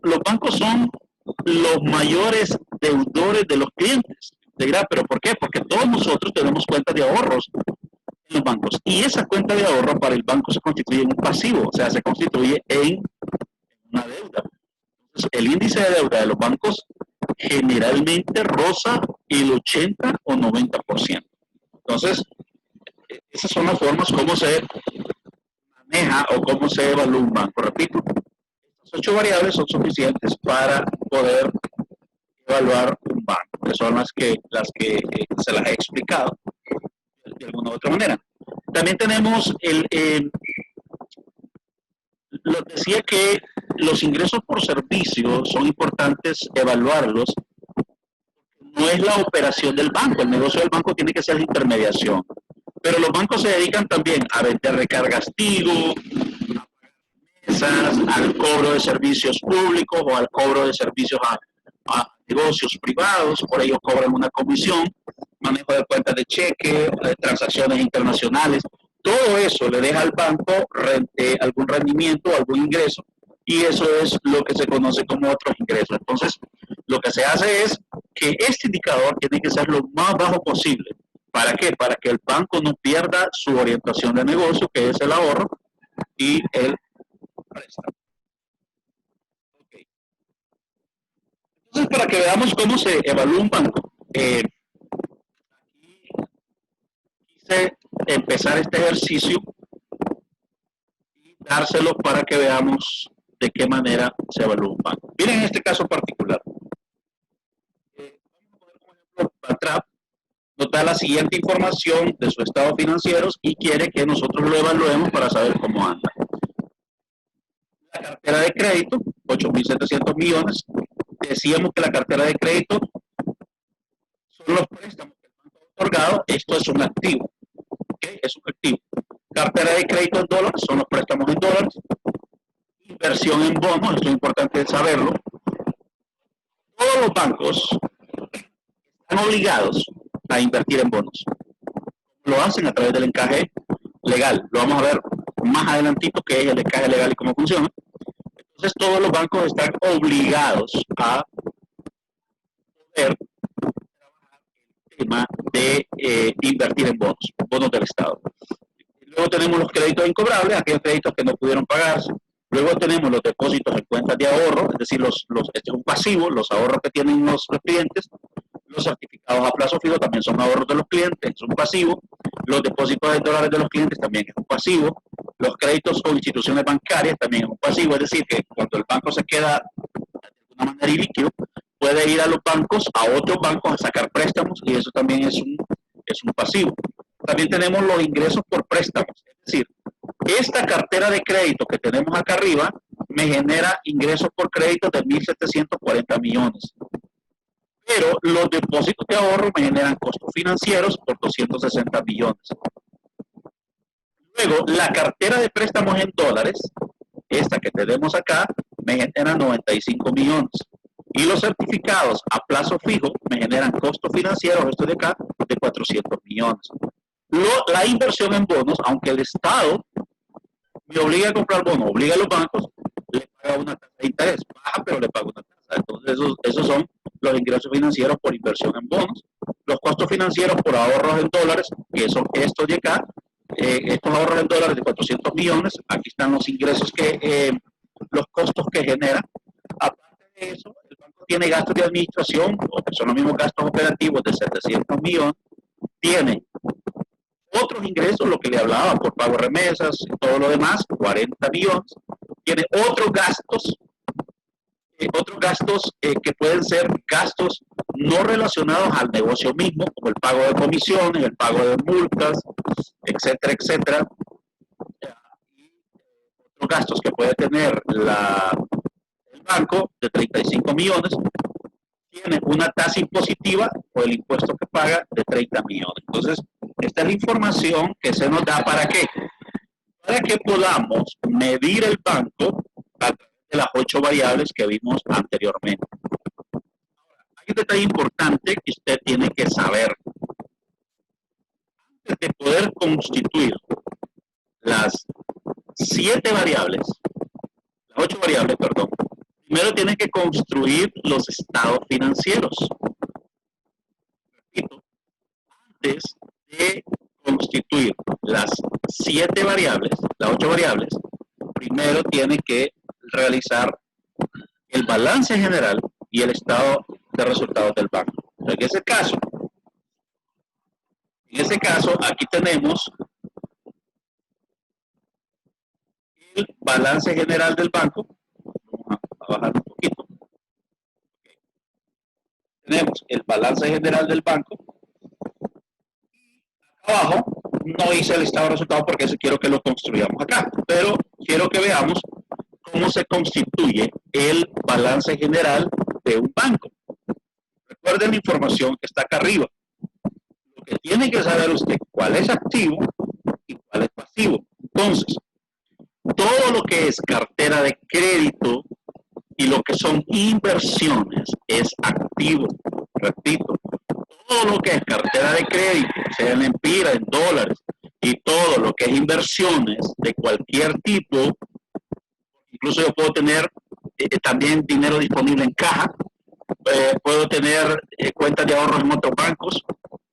Los bancos son los mayores deudores de los clientes. Te dirá, ¿pero por qué? Porque todos nosotros tenemos cuentas de ahorros en los bancos. Y esa cuenta de ahorro para el banco se constituye en un pasivo, o sea, se constituye en una deuda. Entonces, el índice de deuda de los bancos generalmente roza el 80 o 90%. Entonces, esas son las formas como se maneja o cómo se evalúa un banco. Repito, estas 8 variables son suficientes para poder evaluar un banco, que son las que se las he explicado de alguna u otra manera. También tenemos les decía que los ingresos por servicio son importantes evaluarlos. No es la operación del banco, el negocio del banco tiene que ser la intermediación. Pero los bancos se dedican también a vender recargas Tigo, al cobro de servicios públicos o al cobro de servicios a negocios privados, por ello cobran una comisión, manejo de cuentas de cheque, transacciones internacionales. Todo eso le deja al banco algún rendimiento o algún ingreso, y eso es lo que se conoce como otros ingresos. Entonces, lo que se hace es que este indicador tiene que ser lo más bajo posible. ¿Para qué? Para que el banco no pierda su orientación de negocio, que es el ahorro y el préstamo. Okay. Entonces, para que veamos cómo se evalúa un banco, quise empezar este ejercicio y dárselo para que veamos de qué manera se evalúa un banco. Miren en este caso particular. Vamos a poner como ejemplo Bantrap. Nos da la siguiente información de su estado financiero y quiere que nosotros lo evaluemos para saber cómo anda. La cartera de crédito, 8.700 millones. Decíamos que la cartera de crédito son los préstamos que el banco ha otorgado. Esto es un activo. ¿Okay? Es un activo. Cartera de crédito en dólares son los préstamos en dólares. Inversión en bonos, esto es importante saberlo. Todos los bancos están obligados a invertir en bonos. Lo hacen a través del encaje legal. Lo vamos a ver más adelantito, que es el encaje legal y cómo funciona. Entonces, todos los bancos están obligados a poder trabajar el tema de invertir en bonos del Estado. Luego tenemos los créditos incobrables, aquellos créditos que no pudieron pagarse. Luego tenemos los depósitos en cuentas de ahorro, es decir, este es un pasivo, los ahorros que tienen los clientes. Los certificados a plazo fijo también son ahorros de los clientes, es un pasivo. Los depósitos en dólares de los clientes también es un pasivo. Los créditos o instituciones bancarias también es un pasivo, es decir, que cuando el banco se queda de alguna manera ilíquido, puede ir a los bancos, a otros bancos a sacar préstamos, y eso también es un pasivo. También tenemos los ingresos por préstamos, es decir, esta cartera de crédito que tenemos acá arriba me genera ingresos por crédito de 1.740 millones. Pero los depósitos de ahorro me generan costos financieros por 260 millones. Luego, la cartera de préstamos en dólares, esta que tenemos acá, me genera 95 millones. Y los certificados a plazo fijo me generan costos financieros, esto de acá, de 400 millones. La inversión en bonos, aunque el Estado me obliga a comprar bonos, obliga a los bancos, le paga una tasa de interés, baja, pero le paga una tasa. Entonces, esos son los ingresos financieros por inversión en bonos. Los costos financieros por ahorros en dólares, que son estos de acá, estos ahorros en dólares de 400 millones, aquí están los ingresos los costos que genera. Aparte de eso, el banco tiene gastos de administración, o que son los mismos gastos operativos de 700 millones, tiene otros ingresos, lo que le hablaba, por pago de remesas y todo lo demás, 40 millones, tiene otros gastos que pueden ser gastos no relacionados al negocio mismo, como el pago de comisiones, el pago de multas, etcétera, etcétera. Y otros gastos que puede tener el banco de 35 millones, tiene una tasa impositiva por el impuesto que paga de 30 millones. Entonces, esta es la información que se nos da ¿para qué? Para que podamos medir el banco a través de las 8 variables que vimos anteriormente. Ahora, hay un detalle importante que usted tiene que saber. Antes de poder constituir las 7 variables, las 8 variables, perdón, primero tiene que construir los estados financieros. Repito, antes de constituir las 7 variables, las 8 variables, primero tiene que realizar el balance general y el estado de resultados del banco. En ese caso, aquí tenemos el balance general del banco. Vamos a bajar un poquito. Tenemos el balance general del banco. Abajo no hice el estado de resultados porque quiero que lo construyamos acá, pero quiero que veamos cómo se constituye el balance general de un banco. Recuerden la información que está acá arriba. Lo que tiene que saber usted cuál es activo y cuál es pasivo. Entonces, todo lo que es cartera de crédito y lo que son inversiones es activo. Repito, todo lo que es cartera de crédito, sea en Empira, en dólares, y todo lo que es inversiones de cualquier tipo, incluso yo puedo tener también dinero disponible en caja, puedo tener cuentas de ahorros en otros bancos,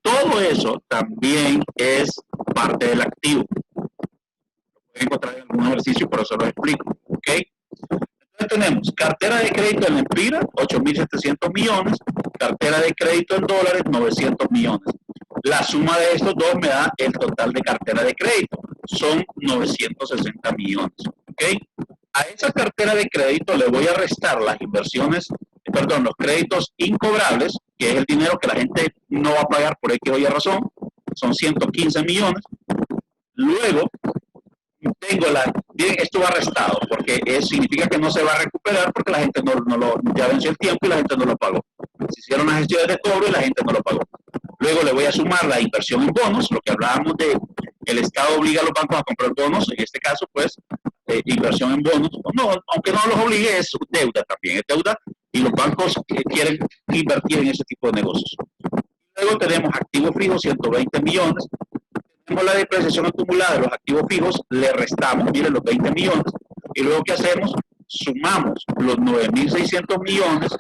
todo eso también es parte del activo. Lo pueden encontrar en algún ejercicio, pero se lo explico, ¿ok? Entonces tenemos cartera de crédito en Empira, 8.700 millones, cartera de crédito en dólares, 900 millones. La suma de estos dos me da el total de cartera de crédito, son 960 millones, ¿ok? A esa cartera de crédito le voy a restar las inversiones, perdón, los créditos incobrables, que es el dinero que la gente no va a pagar por X o Y razón, son 115 millones. Luego, tengo esto va restado, porque significa que no se va a recuperar porque la gente ya venció el tiempo y la gente no lo pagó. Se hicieron las gestiones de cobro y la gente no lo pagó. Luego le voy a sumar la inversión en bonos, lo que hablábamos de el Estado obliga a los bancos a comprar bonos, en este caso pues inversión en bonos, no, aunque no los obligue, es deuda también, es deuda y los bancos quieren invertir en ese tipo de negocios. Luego tenemos activos fijos, 120 millones, tenemos la depreciación acumulada de los activos fijos, le restamos, miren, los 20 millones, y luego ¿qué hacemos? Sumamos los 9.600 millones,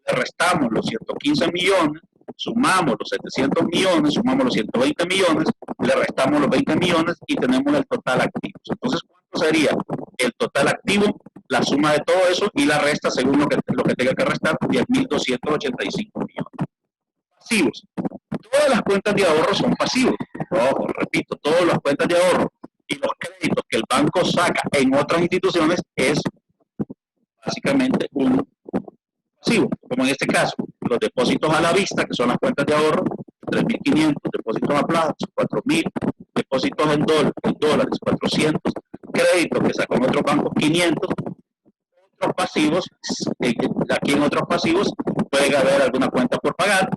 le restamos los 115 millones, sumamos los 700 millones, sumamos los 120 millones, le restamos los 20 millones y tenemos el total activo. Entonces, ¿cuánto sería el total activo? La suma de todo eso y la resta según lo que tenga que restar, 10.285 millones. Pasivos. Todas las cuentas de ahorro son pasivos. Ojo, repito, todas las cuentas de ahorro y los créditos que el banco saca en otras instituciones es básicamente un pasivo, como en este caso, los depósitos a la vista, que son las cuentas de ahorro, 3.500, depósitos a plazo, 4.000, depósitos en dólares, 400, créditos que sacan otros bancos, 500, otros pasivos, aquí en otros pasivos puede haber alguna cuenta por pagar,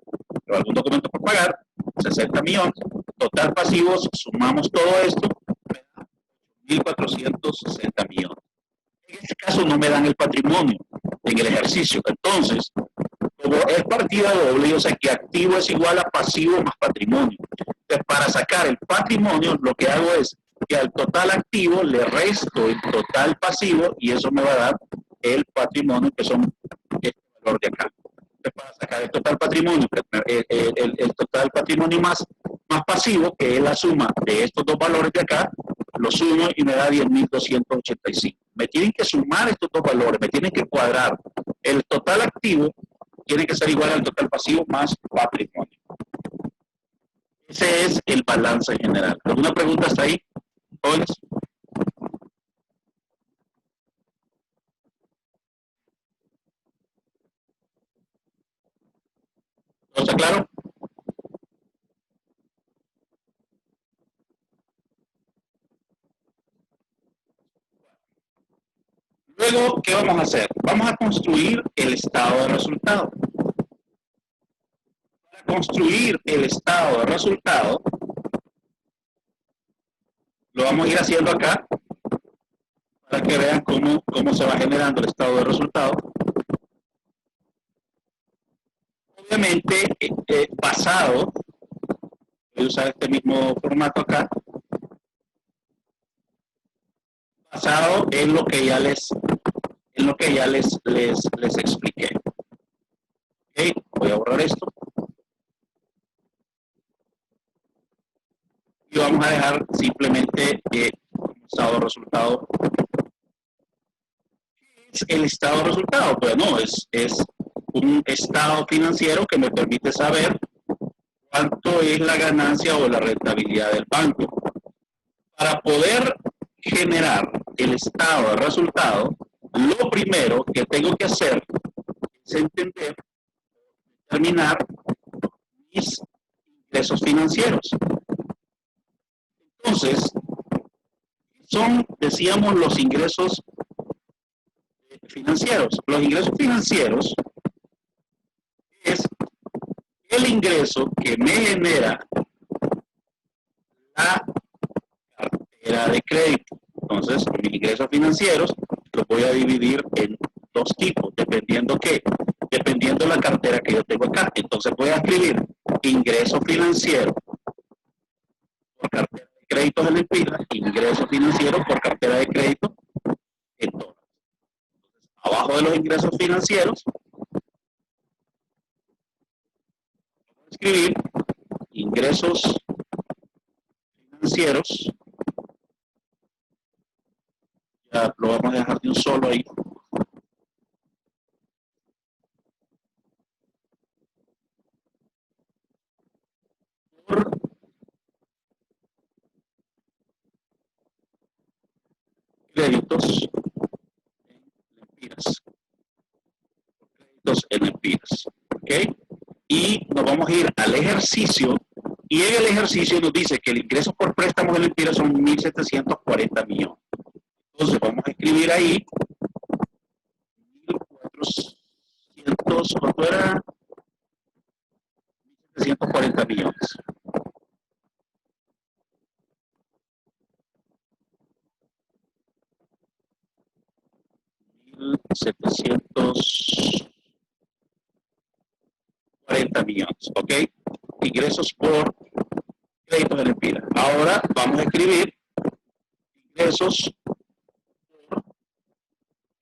o algún documento por pagar, 60 millones, total pasivos, sumamos todo esto, 1.460 millones. En este caso no me dan el patrimonio en el ejercicio. Entonces, como es partida doble, o sea que activo es igual a pasivo más patrimonio. Entonces, para sacar el patrimonio, lo que hago es que al total activo le resto el total pasivo y eso me va a dar el patrimonio, que son valor de acá. Para sacar el total patrimonio, el total patrimonio más pasivo, que es la suma de estos dos valores de acá, lo sumo y me da 10.285. Me tienen que sumar estos dos valores, me tienen que cuadrar. El total activo tiene que ser igual al total pasivo más patrimonio. Ese es el balance general. ¿Alguna pregunta hasta ahí, jóvenes? ¿Todo está claro? Luego, ¿qué vamos a hacer? Vamos a construir el estado de resultado. Para construir el estado de resultado, lo vamos a ir haciendo acá, para que vean cómo se va generando el estado de resultado. Obviamente, basado, voy a usar este mismo formato acá, basado en lo que ya les expliqué. Okay, voy a borrar esto. Y vamos a dejar simplemente como estado de resultado. ¿Qué es el estado de resultado? Pues no, es un estado financiero que me permite saber cuánto es la ganancia o la rentabilidad del banco. Para poder generar el estado de resultado, lo primero que tengo que hacer es entender, determinar mis ingresos financieros. Entonces, son, decíamos, los ingresos financieros. Los ingresos financieros es el ingreso que me genera la cartera de crédito. Entonces, mis ingresos financieros los voy a dividir en dos tipos, dependiendo de la cartera que yo tengo acá. Entonces voy a escribir ingreso financiero por cartera de créditos en lempiras, ingreso financiero por cartera de crédito en dólares. Entonces, abajo de los ingresos financieros, voy a escribir ingresos financieros. Ya lo vamos a dejar de un solo ahí. Por créditos en lempiras. Créditos en lempiras. ¿Ok? Y nos vamos a ir al ejercicio. Y en el ejercicio nos dice que el ingreso por préstamos en lempiras son 1.740 millones. Entonces vamos a escribir ahí 1.400, ¿cuánto era? 1.740 millones. $1.740 millones, ¿ok? Ingresos por créditos de lempiras. Ahora vamos a escribir ingresos por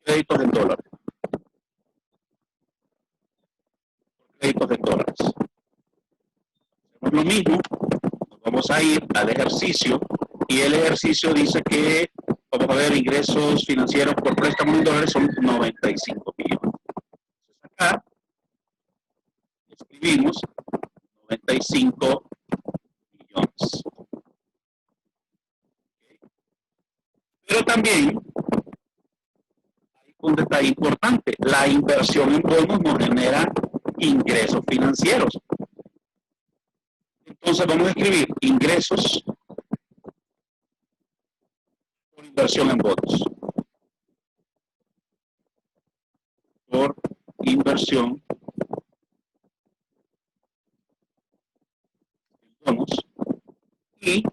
créditos en dólares. Créditos en dólares. Hacemos lo mismo, nos vamos a ir al ejercicio y el ejercicio dice que vamos a ver ingresos financieros por préstamos en dólares son 95 millones. Entonces acá escribimos 95 millones. Pero también hay un detalle importante. La inversión en bonos nos genera ingresos financieros. Entonces vamos a escribir ingresos por inversión en bonos. Por inversión en bonos. Y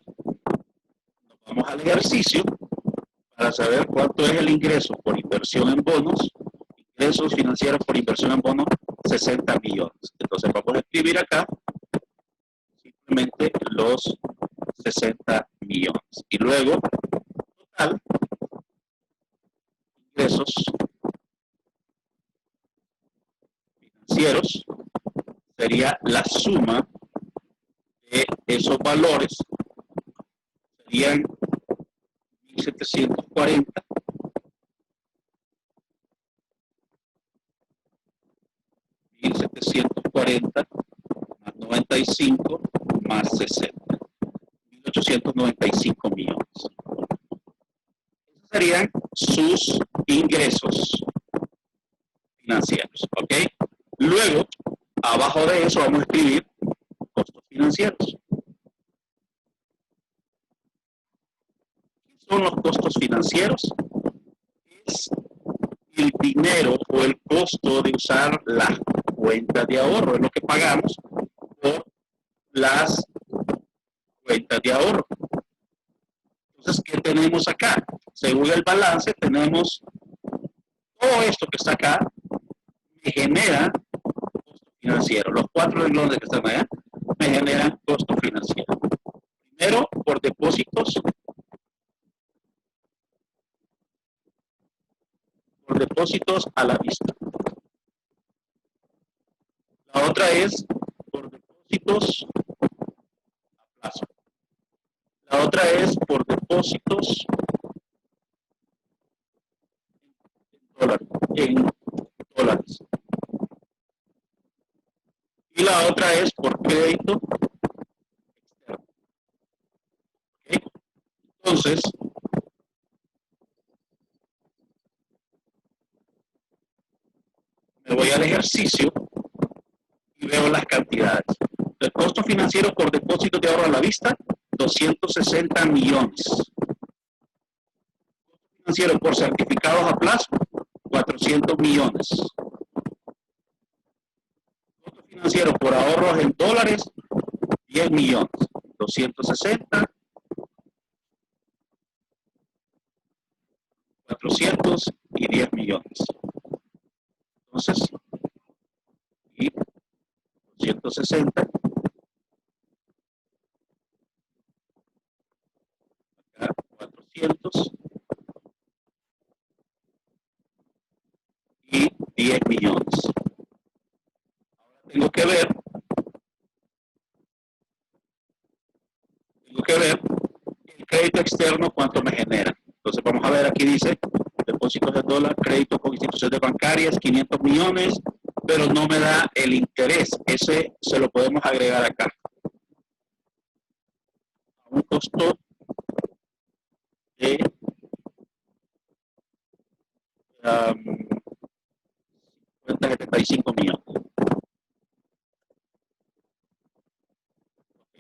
nos vamos al ejercicio para saber cuánto es el ingreso por inversión en bonos. Ingresos financieros por inversión en bonos, 60 millones. Entonces vamos a escribir acá simplemente los 60 millones. Y luego, total, ingresos financieros sería la suma de esos valores, serían 1740 más 95 más 60, 1895 millones. Esos serían sus ingresos financieros, ¿ok? Luego, abajo de eso vamos a escribir costos financieros. ¿Qué son los costos financieros? Es el dinero o el costo de usar las cuentas de ahorro, es lo que pagamos por las cuentas de ahorro. Entonces, ¿qué tenemos acá? Según el balance, tenemos todo esto que está acá, me genera costo financiero. Los 4 renglones que están allá me generan costo financiero. Primero, por depósitos. Por depósitos a la vista. La otra es por depósitos a plazo. La otra es por depósitos en dólares. Y la otra es por crédito externo. ¿Okay? Entonces, me voy al ejercicio y veo las cantidades. El costo financiero por depósito de ahorro a la vista, 260 millones. Costo financiero por certificados a plazo, 400 millones. Costo financiero por ahorros en dólares, 10 millones. 260, 400 y 10 millones. Entonces, y 260, acá 400 y 10 millones. Ahora tengo que ver el crédito externo cuánto me genera. Entonces vamos a ver, aquí dice depósitos de dólar, crédito con instituciones bancarias, 500 millones, pero no me da el interés. Ese se lo podemos agregar acá. Un costo de 75 millones.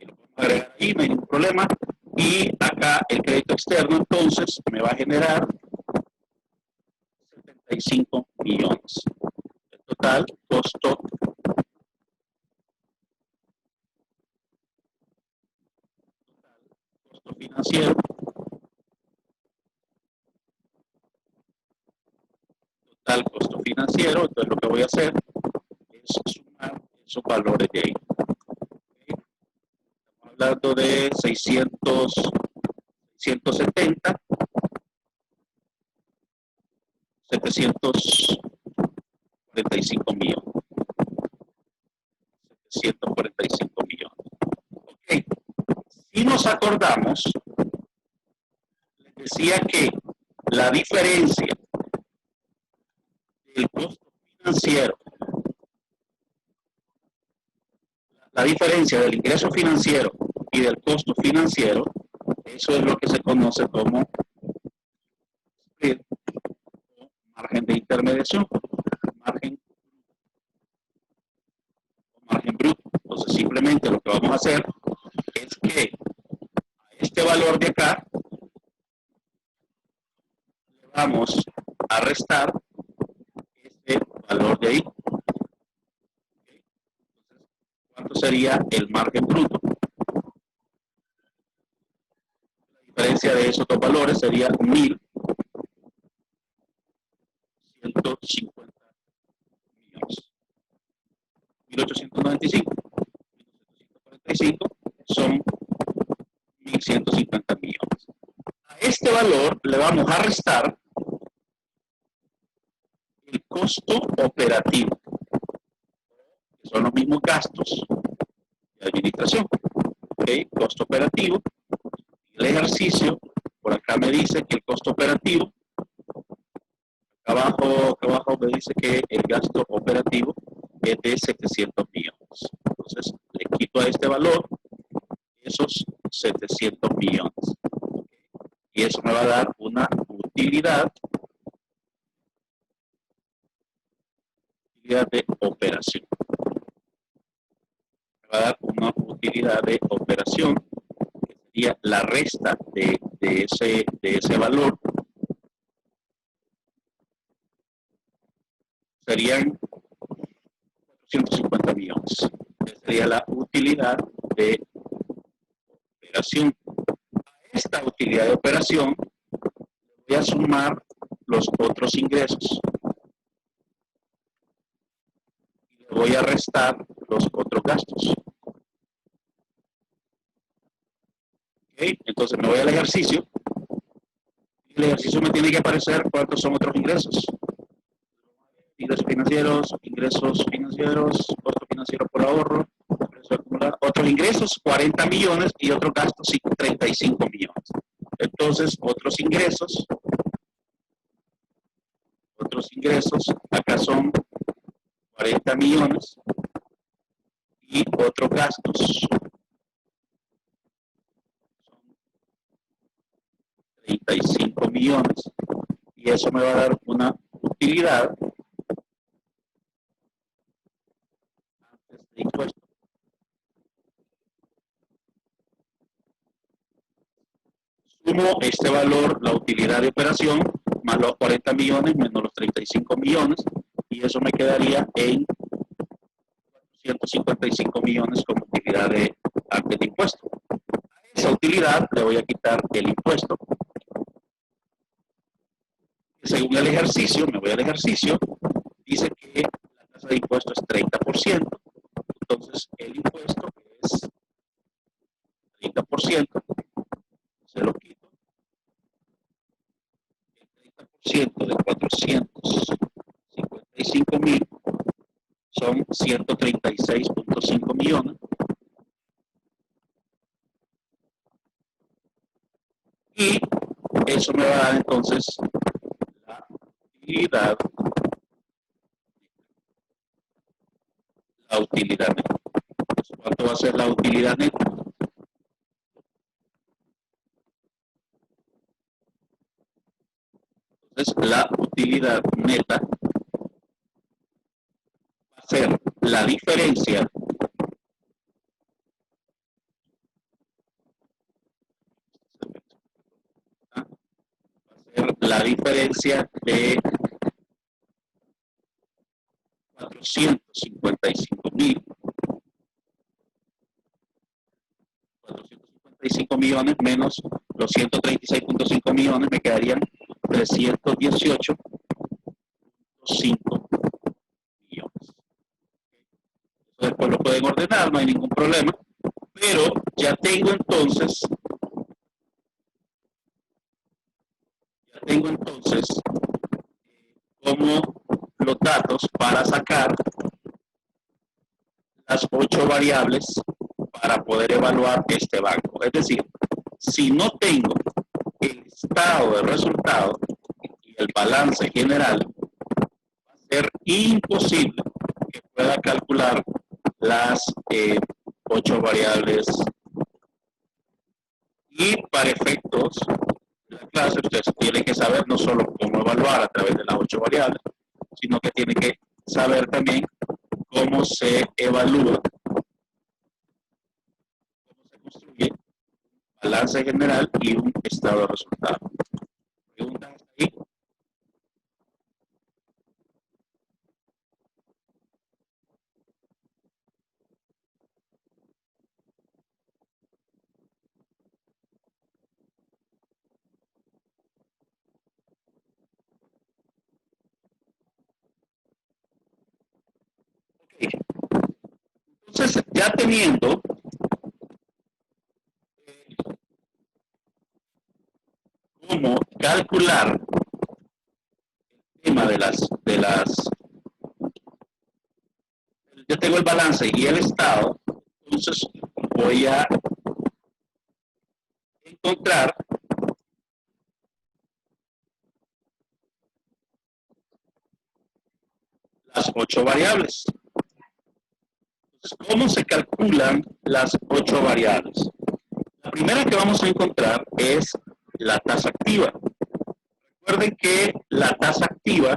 Lo podemos agregar ahí, no hay ningún problema. Y acá el crédito externo, entonces, me va a generar 75 millones. El total costo financiero, total costo financiero. Entonces lo que voy a hacer es sumar esos valores de ahí. ¿Okay? Estamos hablando de 670, 745 millones. 745 millones. Ok. Si nos acordamos, les decía que la diferencia del costo financiero, la diferencia del ingreso financiero y del costo financiero, eso es lo que se conoce como spread o margen de intermediación, margen bruto. Entonces simplemente lo que vamos a hacer es que a este valor de acá le vamos a restar este valor de ahí. ¿Cuánto sería el margen bruto? La diferencia de esos dos valores sería 1.150 millones. 1.895. 1.845 son 1.150 millones. A este valor le vamos a restar el costo operativo. son los mismos gastos de administración. ¿Ok? Costo operativo. El ejercicio, por acá me dice que el costo operativo, acá abajo me dice que el gasto operativo es de 700 millones. Entonces, le quito a este valor esos 700 millones. Y eso me va a dar una utilidad de operación. Me va a dar una utilidad de operación que sería la resta de ese valor. Serían 450 millones. Esa sería la utilidad de operación. A esta utilidad de operación voy a sumar los otros ingresos. Y le voy a restar los otros gastos. ¿Okay? Entonces me voy al ejercicio. Y el ejercicio me tiene que aparecer cuántos son otros ingresos. Ingresos financieros, costo financiero por ahorro, otros ingresos 40 millones y otros gastos 35 millones. Entonces, otros ingresos, acá son 40 millones y otros gastos son 35 millones y eso me va a dar una utilidad antes de impuestos. Sumo este valor, la utilidad de operación, más los 40 millones, menos los 35 millones, y eso me quedaría en 455 millones como utilidad antes de impuesto. A esa utilidad le voy a quitar el impuesto. Según el ejercicio, me voy al ejercicio, dice que la tasa de impuesto es 30%, entonces el impuesto es 30%, se lo quito. El 30% de 455 mil son 136.5 millones. Y eso me va a dar entonces la utilidad neta. ¿Cuánto va a ser la utilidad neta? Entonces, la utilidad neta va a ser la diferencia de 455 millones menos los 136.5 millones, me quedarían 318.5 millones. Después lo pueden ordenar, no hay ningún problema, pero ya tengo entonces como los datos para sacar las 8 variables para poder evaluar este banco. Es decir, si no tengo el estado de resultados y el balance general, va a ser imposible que pueda calcular las 8 variables. Y para efectos de la clase, ustedes tienen que saber no solo cómo evaluar a través de las 8 variables, sino que tienen que saber también cómo se evalúa, cómo se construye un balance general y un estado de resultados. ¿Preguntas hasta ahí? Entonces, ya teniendo cómo calcular el tema ya tengo el balance y el estado, entonces voy a encontrar las 8 variables. Entonces, ¿cómo se calculan las 8 variables? La primera que vamos a encontrar es la tasa activa. Recuerden que la tasa activa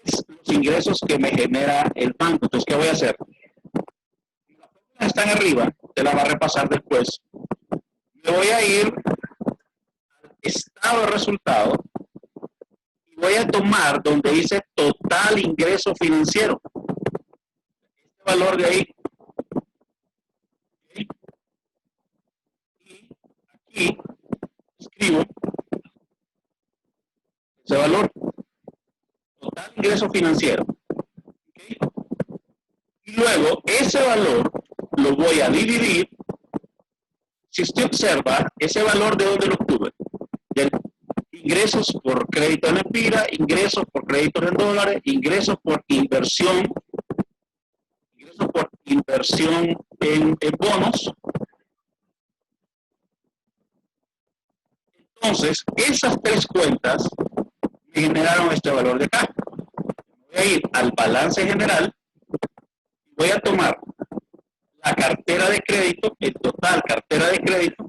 es los ingresos que me genera el banco. Entonces, ¿qué voy a hacer? Las fórmulas están arriba, te la va a repasar después. Me voy a ir al estado de resultado y voy a tomar donde dice total ingreso financiero. Este valor de ahí. ¿Okay? Y aquí escribo ese valor. Total ingreso financiero. ¿Okay? Y luego ese valor lo voy a dividir. Si usted observa, ese valor, ¿de dónde lo obtuve? De ingresos por crédito en Empira, ingresos por créditos en dólares, ingresos por inversión en bonos. Entonces, esas 3 cuentas me generaron este valor de acá. Voy a ir al balance general y voy a tomar la cartera de crédito, el total cartera de crédito,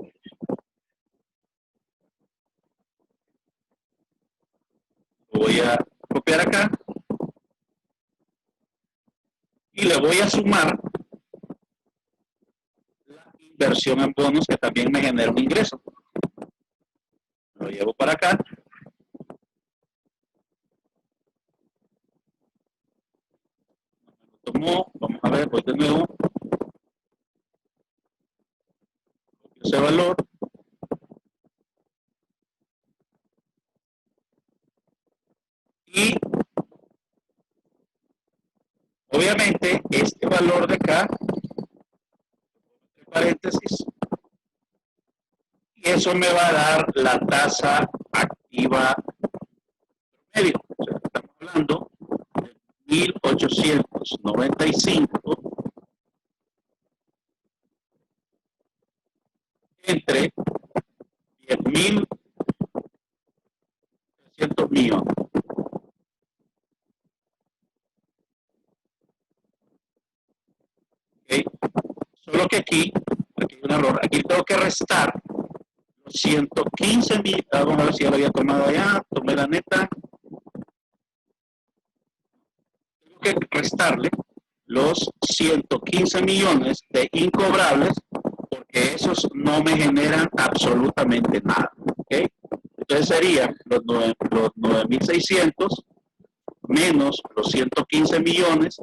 lo voy a copiar acá y le voy a sumar la inversión en bonos que también me genera un ingreso. Lo llevo para acá. Tomó, vamos a ver, voy de nuevo. Copio ese valor. Y obviamente este valor de acá, entre paréntesis, y eso me va a dar la tasa activa promedio. O sea, estamos hablando de 1.895 entre 10.300 millones. ¿Okay? Solo que aquí hay un error. Aquí tengo que restar los 115 millones. Vamos a ver si ya lo había tomado allá. Tomé la neta. Tengo que restarle los 115 millones de incobrables porque esos no me generan absolutamente nada. ¿Okay? Entonces serían los 9.600 menos los 115 millones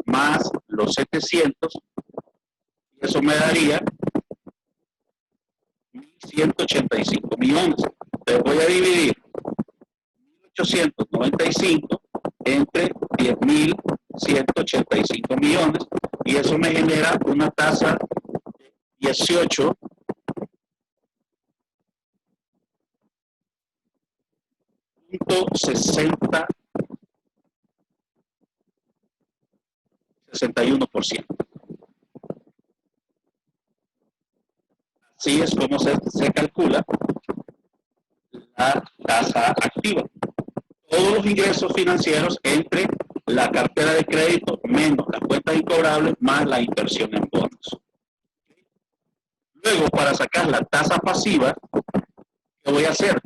más los 700. Y eso me daría 1.185 millones. Entonces voy a dividir 1.895 entre 10.185 millones y eso me genera una tasa de 18.61%. Así es como se calcula la tasa activa. Todos los ingresos financieros entre la cartera de crédito menos las cuentas incobrables más la inversión en bonos. Luego, para sacar la tasa pasiva, ¿qué voy a hacer?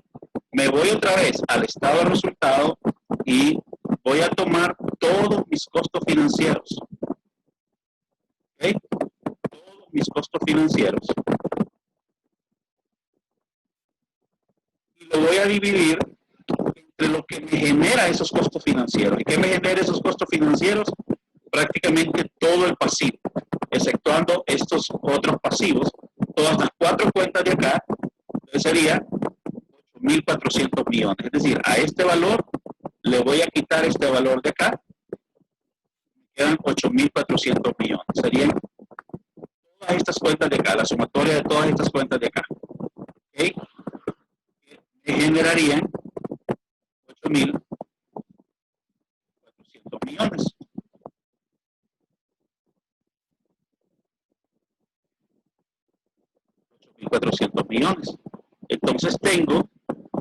Me voy otra vez al estado de resultado y voy a tomar todos mis costos financieros. ¿Okay? Todos mis costos financieros. Y lo voy a dividir entre lo que me genera esos costos financieros. ¿Y qué me genera esos costos financieros? Prácticamente todo el pasivo, exceptuando estos otros pasivos. Todas las 4 cuentas de acá, entonces sería 8.400 millones. Es decir, a este valor le voy a quitar este valor de acá. Me quedan 8.400 millones. Serían todas estas cuentas de acá, la sumatoria de todas estas cuentas de acá. ¿Okay? Me generarían 8.400 millones. 8.400 millones. Entonces tengo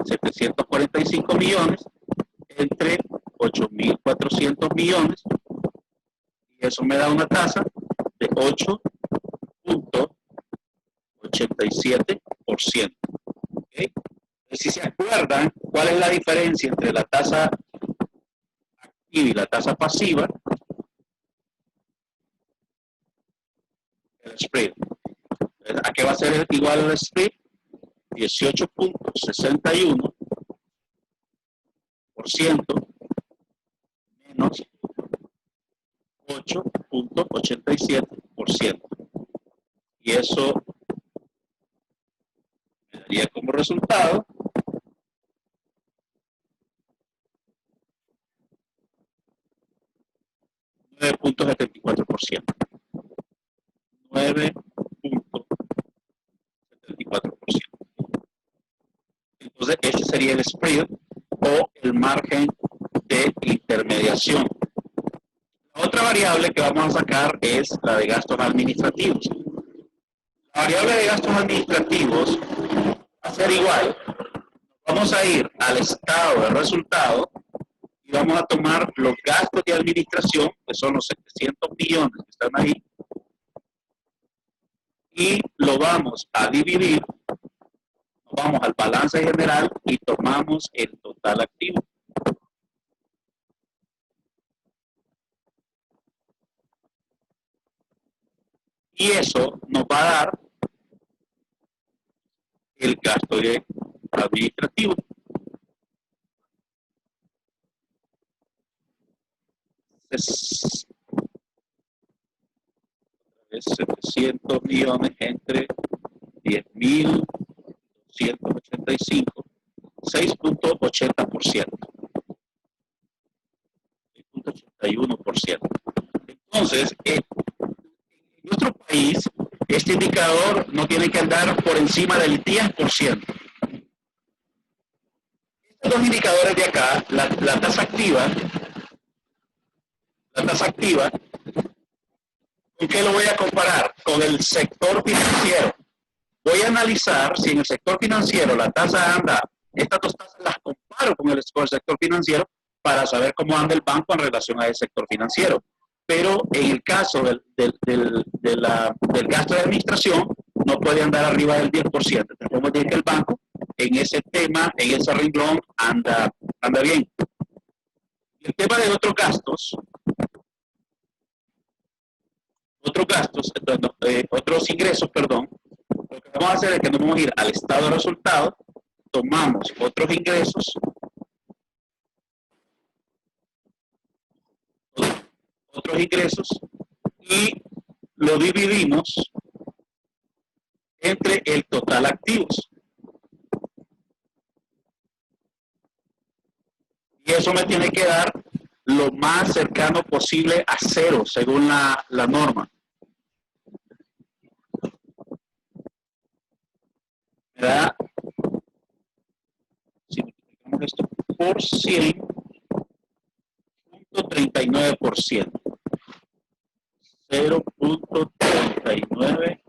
745 millones entre 8.400 millones y eso me da una tasa de 8.87%. ¿Okay? Si se acuerdan cuál es la diferencia entre la tasa activa y la tasa pasiva, el spread. ¿A qué va a ser igual el spread? 18.61% menos 8.87%. Y eso me daría como resultado 9.74%. 9.74%. Entonces, este sería el spread o el margen de intermediación. La otra variable que vamos a sacar es la de gastos administrativos. La variable de gastos administrativos va a ser igual. Vamos a ir al estado de resultado y vamos a tomar los gastos de administración, que son los 700 millones que están ahí, y lo vamos a dividir. Vamos al balance general y tomamos el total activo. Y eso nos va a dar el gasto administrativo. Es 700 millones entre 10.285, 6.80%. 6.81%. Entonces, en nuestro país, este indicador no tiene que andar por encima del 10%. Estos dos indicadores de acá, la tasa activa, ¿con qué lo voy a comparar? Con el sector financiero. Voy a analizar si en el sector financiero la tasa anda, estas dos tasas las comparo con el sector financiero para saber cómo anda el banco en relación a ese sector financiero. Pero en el caso del gasto de administración, no puede andar arriba del 10%. Entonces, podemos decir que el banco en ese tema, en ese renglón, anda bien. El tema de otros gastos, otros ingresos, perdón, lo que vamos a hacer es que nos vamos a ir al estado de resultados, tomamos otros ingresos, y lo dividimos entre el total activos. Y eso me tiene que dar lo más cercano posible a cero, según la norma. ¿Verdad? Si multiplicamos esto por 100, 0.39%. 0.39,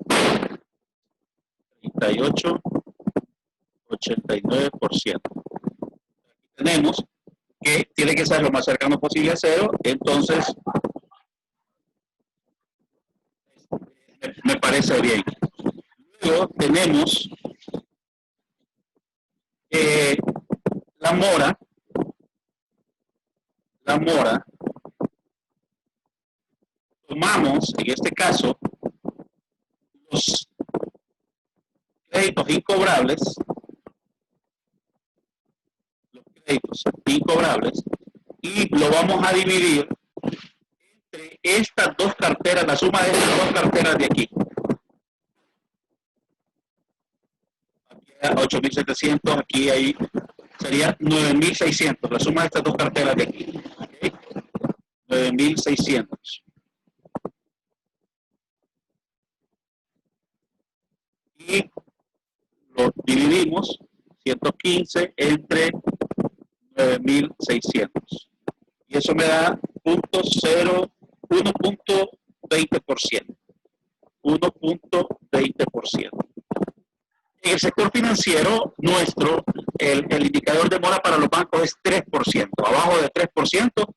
38, 89%. Aquí tenemos que tiene que ser lo más cercano posible a cero, entonces me parece bien. Luego tenemos la mora. Tomamos, en este caso, los créditos incobrables, y lo vamos a dividir entre estas dos carteras, la suma de estas dos carteras de aquí. Aquí hay 8.700, aquí hay, sería 9.600, la suma de estas dos carteras de aquí. ¿Okay? 9.600. Y lo dividimos 115 entre 9.600. Y eso me da 1.20%. 1.20%. En el sector financiero nuestro, el indicador de mora para los bancos es 3%. Abajo de 3%,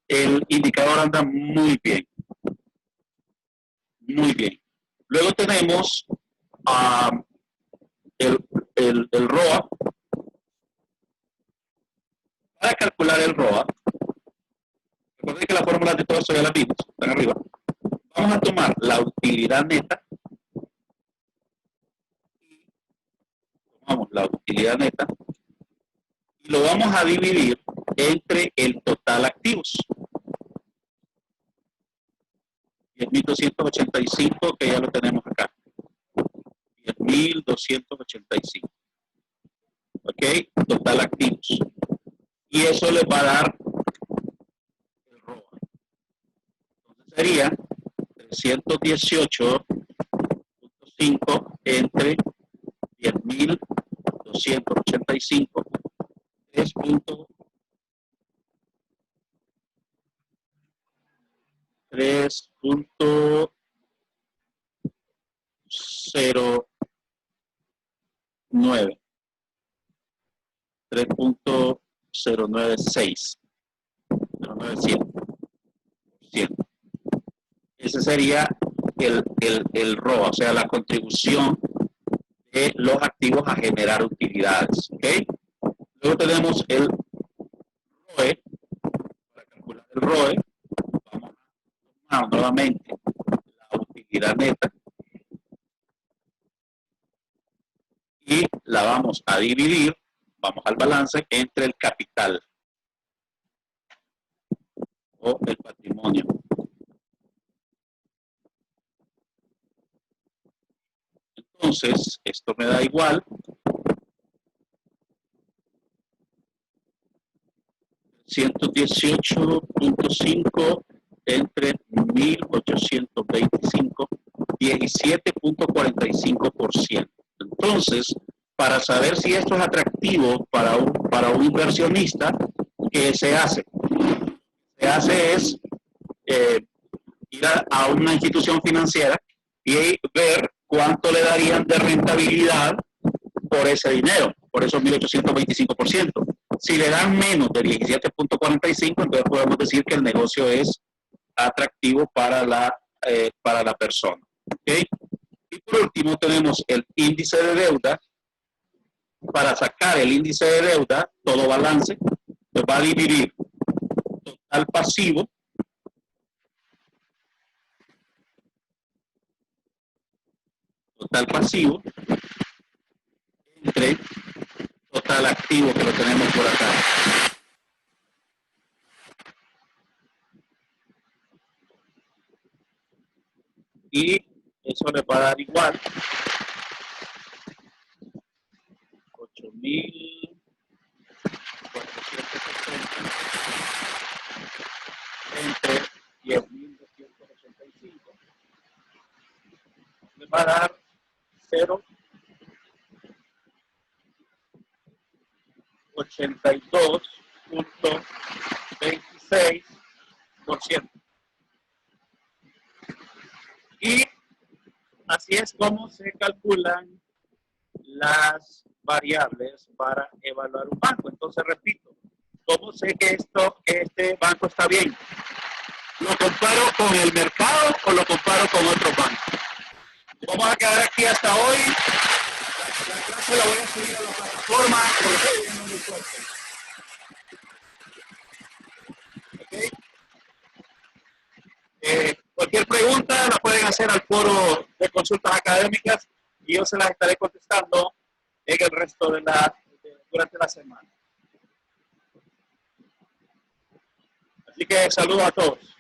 el indicador anda muy bien. Muy bien. Luego tenemos el ROA. Para calcular el ROA, recuerden que las fórmulas de todo eso ya las vimos, están arriba. Vamos a tomar la utilidad neta. Tomamos la utilidad neta y lo vamos a dividir entre el total activos. 10.285, que ya lo tenemos acá. 10.285. ¿Ok? Total activos. Y eso les va a dar el ROA. Entonces sería 318.5 entre 10.285. 3.09. 3.096. 097%. Ese sería el ROA, o sea, la contribución de los activos a generar utilidades. ¿Ok? Luego tenemos el ROE. Para calcular el ROE, vamos a tomar nuevamente la utilidad neta y la vamos a dividir, vamos al balance, entre el capital o el patrimonio. Entonces, esto me da igual 118.5 entre 1.825, 17.45%. Entonces, para saber si esto es atractivo para un inversionista, ¿qué se hace? Lo que se hace es ir a una institución financiera y ver cuánto le darían de rentabilidad por ese dinero, por esos 1.825%. Si le dan menos de 17.45, entonces podemos decir que el negocio es atractivo para la persona. ¿Okay? Y por último tenemos el índice de deuda. Para sacar el índice de deuda, todo balance, se va a dividir total pasivo entre total activo, que lo tenemos por acá. Y eso le va a dar igual 8.460 entre 10.285. Le va a dar 0.82.26%. Y así es como se calculan las variables para evaluar un banco. Entonces, repito, ¿cómo sé que este banco está bien? ¿Lo comparo con el mercado o lo comparo con otros bancos? Vamos a quedar aquí hasta hoy. La clase la voy a subir a la plataforma porque estoy viendo muy fuerte. ¿Okay? Cualquier pregunta la pueden hacer al foro de consultas académicas y yo se las estaré contestando en el resto durante la semana. Así que saludos a todos.